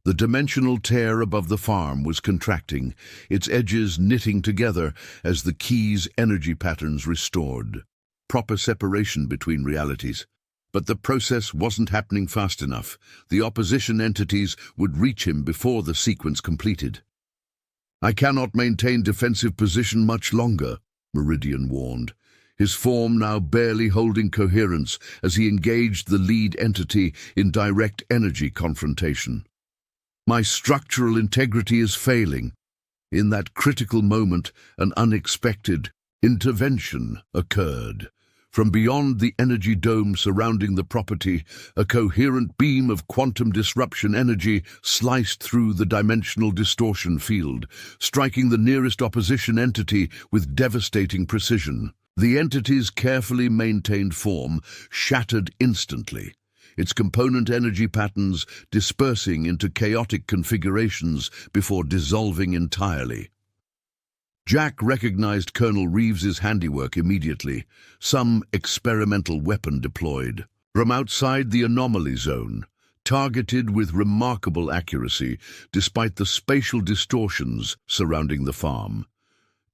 The dimensional tear above the farm was contracting, its edges knitting together as the key's energy patterns restored. Proper separation between realities. But the process wasn't happening fast enough. The opposition entities would reach him before the sequence completed. "I cannot maintain defensive position much longer," Meridian warned, his form now barely holding coherence as he engaged the lead entity in direct energy confrontation. "My structural integrity is failing." In that critical moment, an unexpected intervention occurred. From beyond the energy dome surrounding the property, a coherent beam of quantum disruption energy sliced through the dimensional distortion field, striking the nearest opposition entity with devastating precision. The entity's carefully maintained form shattered instantly, its component energy patterns dispersing into chaotic configurations before dissolving entirely. Jack recognized Colonel Reeves's handiwork immediately, some experimental weapon deployed. From outside the anomaly zone, targeted with remarkable accuracy despite the spatial distortions surrounding the farm.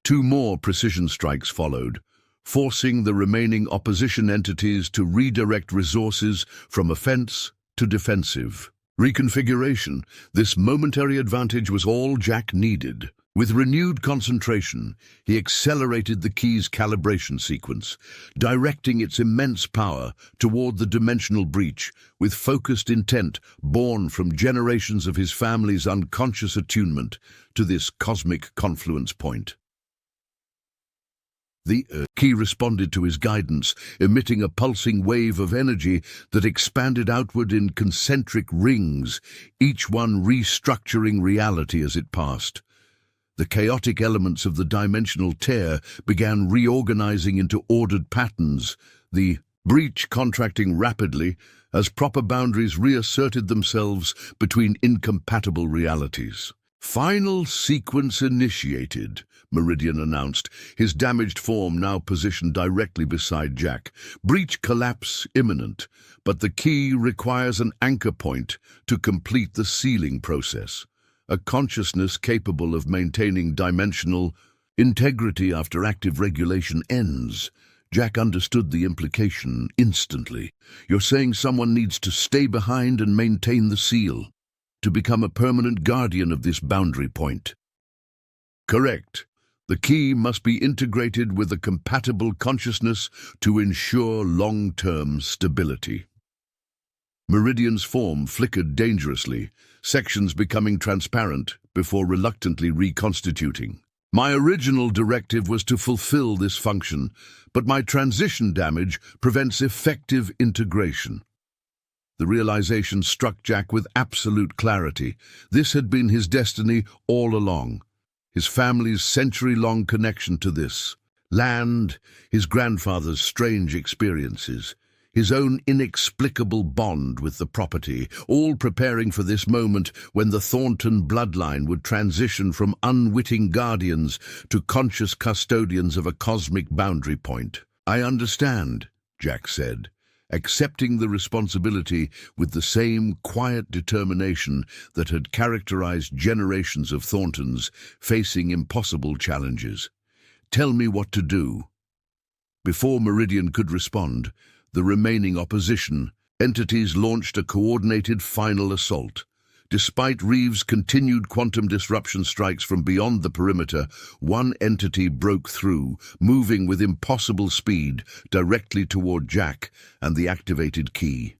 2 more precision strikes followed, forcing the remaining opposition entities to redirect resources from offense to defensive. Reconfiguration, this momentary advantage was all Jack needed. With renewed concentration, he accelerated the key's calibration sequence, directing its immense power toward the dimensional breach with focused intent born from generations of his family's unconscious attunement to this cosmic confluence point. The key responded to his guidance, emitting a pulsing wave of energy that expanded outward in concentric rings, each one restructuring reality as it passed. The chaotic elements of the dimensional tear began reorganizing into ordered patterns, the breach contracting rapidly as proper boundaries reasserted themselves between incompatible realities. "Final sequence initiated," Meridian announced, his damaged form now positioned directly beside Jack. "Breach collapse imminent, but the key requires an anchor point to complete the sealing process. A consciousness capable of maintaining dimensional integrity after active regulation ends." Jack understood the implication instantly. "You're saying someone needs to stay behind and maintain the seal, to become a permanent guardian of this boundary point." "Correct. The key must be integrated with a compatible consciousness to ensure long-term stability." Meridian's form flickered dangerously, sections becoming transparent before reluctantly reconstituting. "My original directive was to fulfill this function, but my transition damage prevents effective integration." The realization struck Jack with absolute clarity. This had been his destiny all along. His family's century-long connection to this land, his grandfather's strange experiences, his own inexplicable bond with the property, all preparing for this moment when the Thornton bloodline would transition from unwitting guardians to conscious custodians of a cosmic boundary point. "I understand," Jack said, accepting the responsibility with the same quiet determination that had characterized generations of Thorntons facing impossible challenges. "Tell me what to do." Before Meridian could respond, the remaining opposition entities launched a coordinated final assault. Despite Reeves' continued quantum disruption strikes from beyond the perimeter, one entity broke through, moving with impossible speed directly toward Jack and the activated key.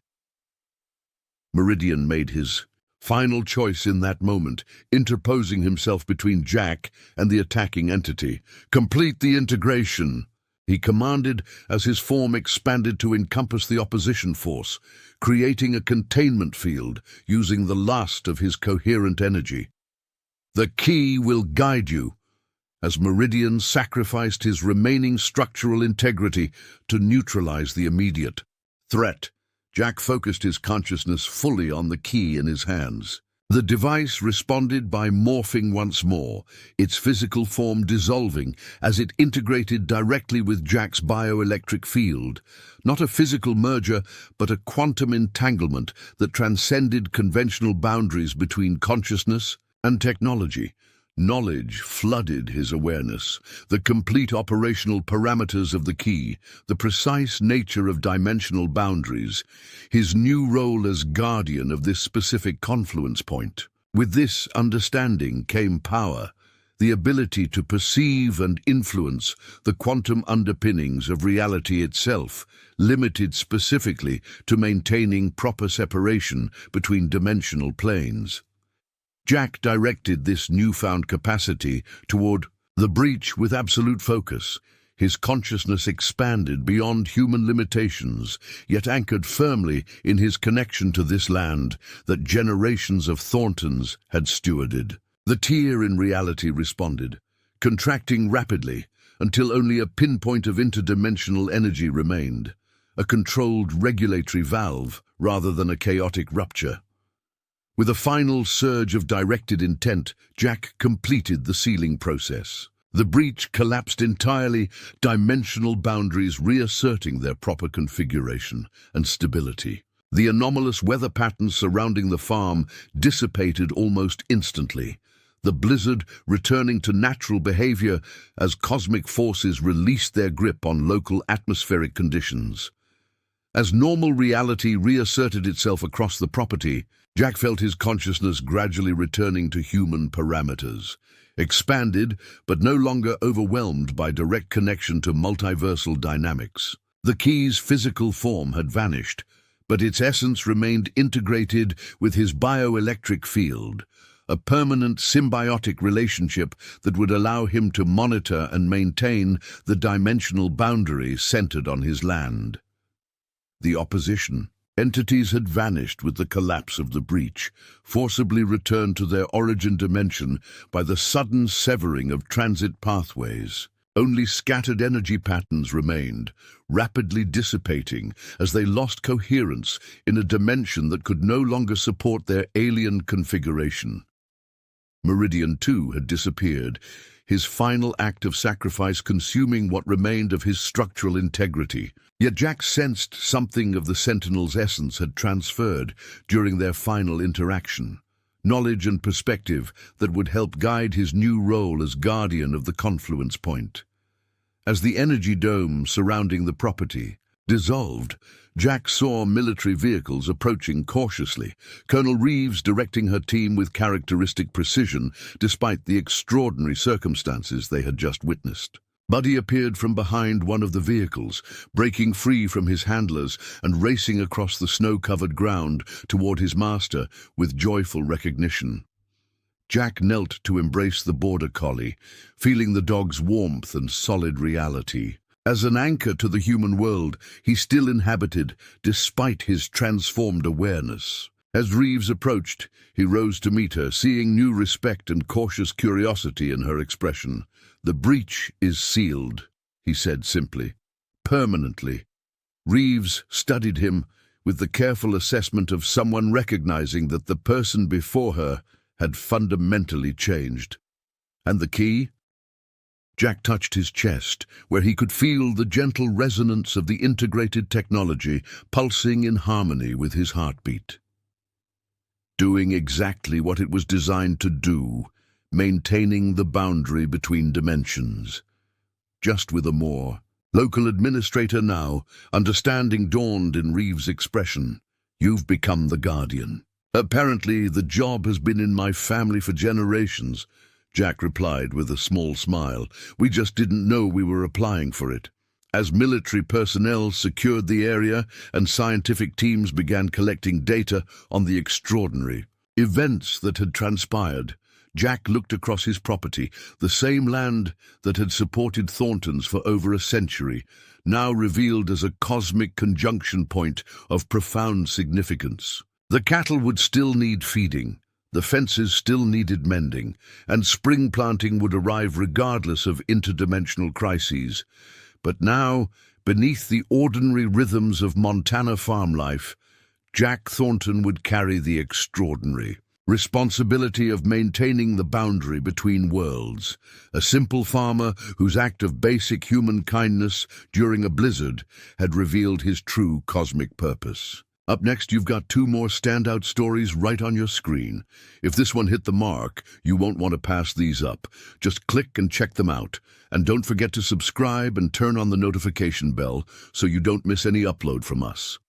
Meridian made his final choice in that moment, interposing himself between Jack and the attacking entity. "Complete the integration," he commanded as his form expanded to encompass the opposition force, creating a containment field using the last of his coherent energy. "The key will guide you," as Meridian sacrificed his remaining structural integrity to neutralize the immediate threat. Jack focused his consciousness fully on the key in his hands. The device responded by morphing once more, its physical form dissolving as it integrated directly with Jack's bioelectric field. Not a physical merger, but a quantum entanglement that transcended conventional boundaries between consciousness and technology. Knowledge flooded his awareness, the complete operational parameters of the key, the precise nature of dimensional boundaries, his new role as guardian of this specific confluence point. With this understanding came power, the ability to perceive and influence the quantum underpinnings of reality itself, limited specifically to maintaining proper separation between dimensional planes. Jack directed this newfound capacity toward the breach with absolute focus. His consciousness expanded beyond human limitations, yet anchored firmly in his connection to this land that generations of Thorntons had stewarded. The tier in reality responded, contracting rapidly until only a pinpoint of interdimensional energy remained, a controlled regulatory valve rather than a chaotic rupture. With a final surge of directed intent, Jack completed the sealing process. The breach collapsed entirely, dimensional boundaries reasserting their proper configuration and stability. The anomalous weather patterns surrounding the farm dissipated almost instantly, the blizzard returning to natural behavior as cosmic forces released their grip on local atmospheric conditions. As normal reality reasserted itself across the property, Jack felt his consciousness gradually returning to human parameters, expanded but no longer overwhelmed by direct connection to multiversal dynamics. The key's physical form had vanished, but its essence remained integrated with his bioelectric field, a permanent symbiotic relationship that would allow him to monitor and maintain the dimensional boundaries centered on his land. The opposition. Entities had vanished with the collapse of the breach, forcibly returned to their origin dimension by the sudden severing of transit pathways. Only scattered energy patterns remained, rapidly dissipating as they lost coherence in a dimension that could no longer support their alien configuration. Meridian 2 had disappeared, his final act of sacrifice consuming what remained of his structural integrity. Yet Jack sensed something of the Sentinel's essence had transferred during their final interaction, knowledge and perspective that would help guide his new role as guardian of the confluence point. As the energy dome surrounding the property dissolved, Jack saw military vehicles approaching cautiously, Colonel Reeves directing her team with characteristic precision despite the extraordinary circumstances they had just witnessed. Buddy appeared from behind one of the vehicles, breaking free from his handlers and racing across the snow-covered ground toward his master with joyful recognition. Jack knelt to embrace the border collie, feeling the dog's warmth and solid reality. As an anchor to the human world, he still inhabited, despite his transformed awareness. As Reeves approached, he rose to meet her, seeing new respect and cautious curiosity in her expression. "The breach is sealed," he said simply. "Permanently." Reeves studied him with the careful assessment of someone recognizing that the person before her had fundamentally changed. "And the key?" Jack touched his chest, where he could feel the gentle resonance of the integrated technology pulsing in harmony with his heartbeat. Doing exactly what it was designed to do, maintaining the boundary between dimensions. Just with a more local administrator now, understanding dawned in Reeves' expression. "You've become the guardian." "Apparently the job has been in my family for generations," Jack replied with a small smile. "We just didn't know we were applying for it." As military personnel secured the area and scientific teams began collecting data on the extraordinary events that had transpired, Jack looked across his property, the same land that had supported Thornton's for over a century, now revealed as a cosmic conjunction point of profound significance. The cattle would still need feeding, the fences still needed mending, and spring planting would arrive regardless of interdimensional crises. But now, beneath the ordinary rhythms of Montana farm life, Jack Thornton would carry the extraordinary responsibility of maintaining the boundary between worlds, a simple farmer whose act of basic human kindness during a blizzard had revealed his true cosmic purpose. Up next, you've got two more standout stories right on your screen. If this one hit the mark, you won't want to pass these up. Just click and check them out. And don't forget to subscribe and turn on the notification bell so you don't miss any upload from us.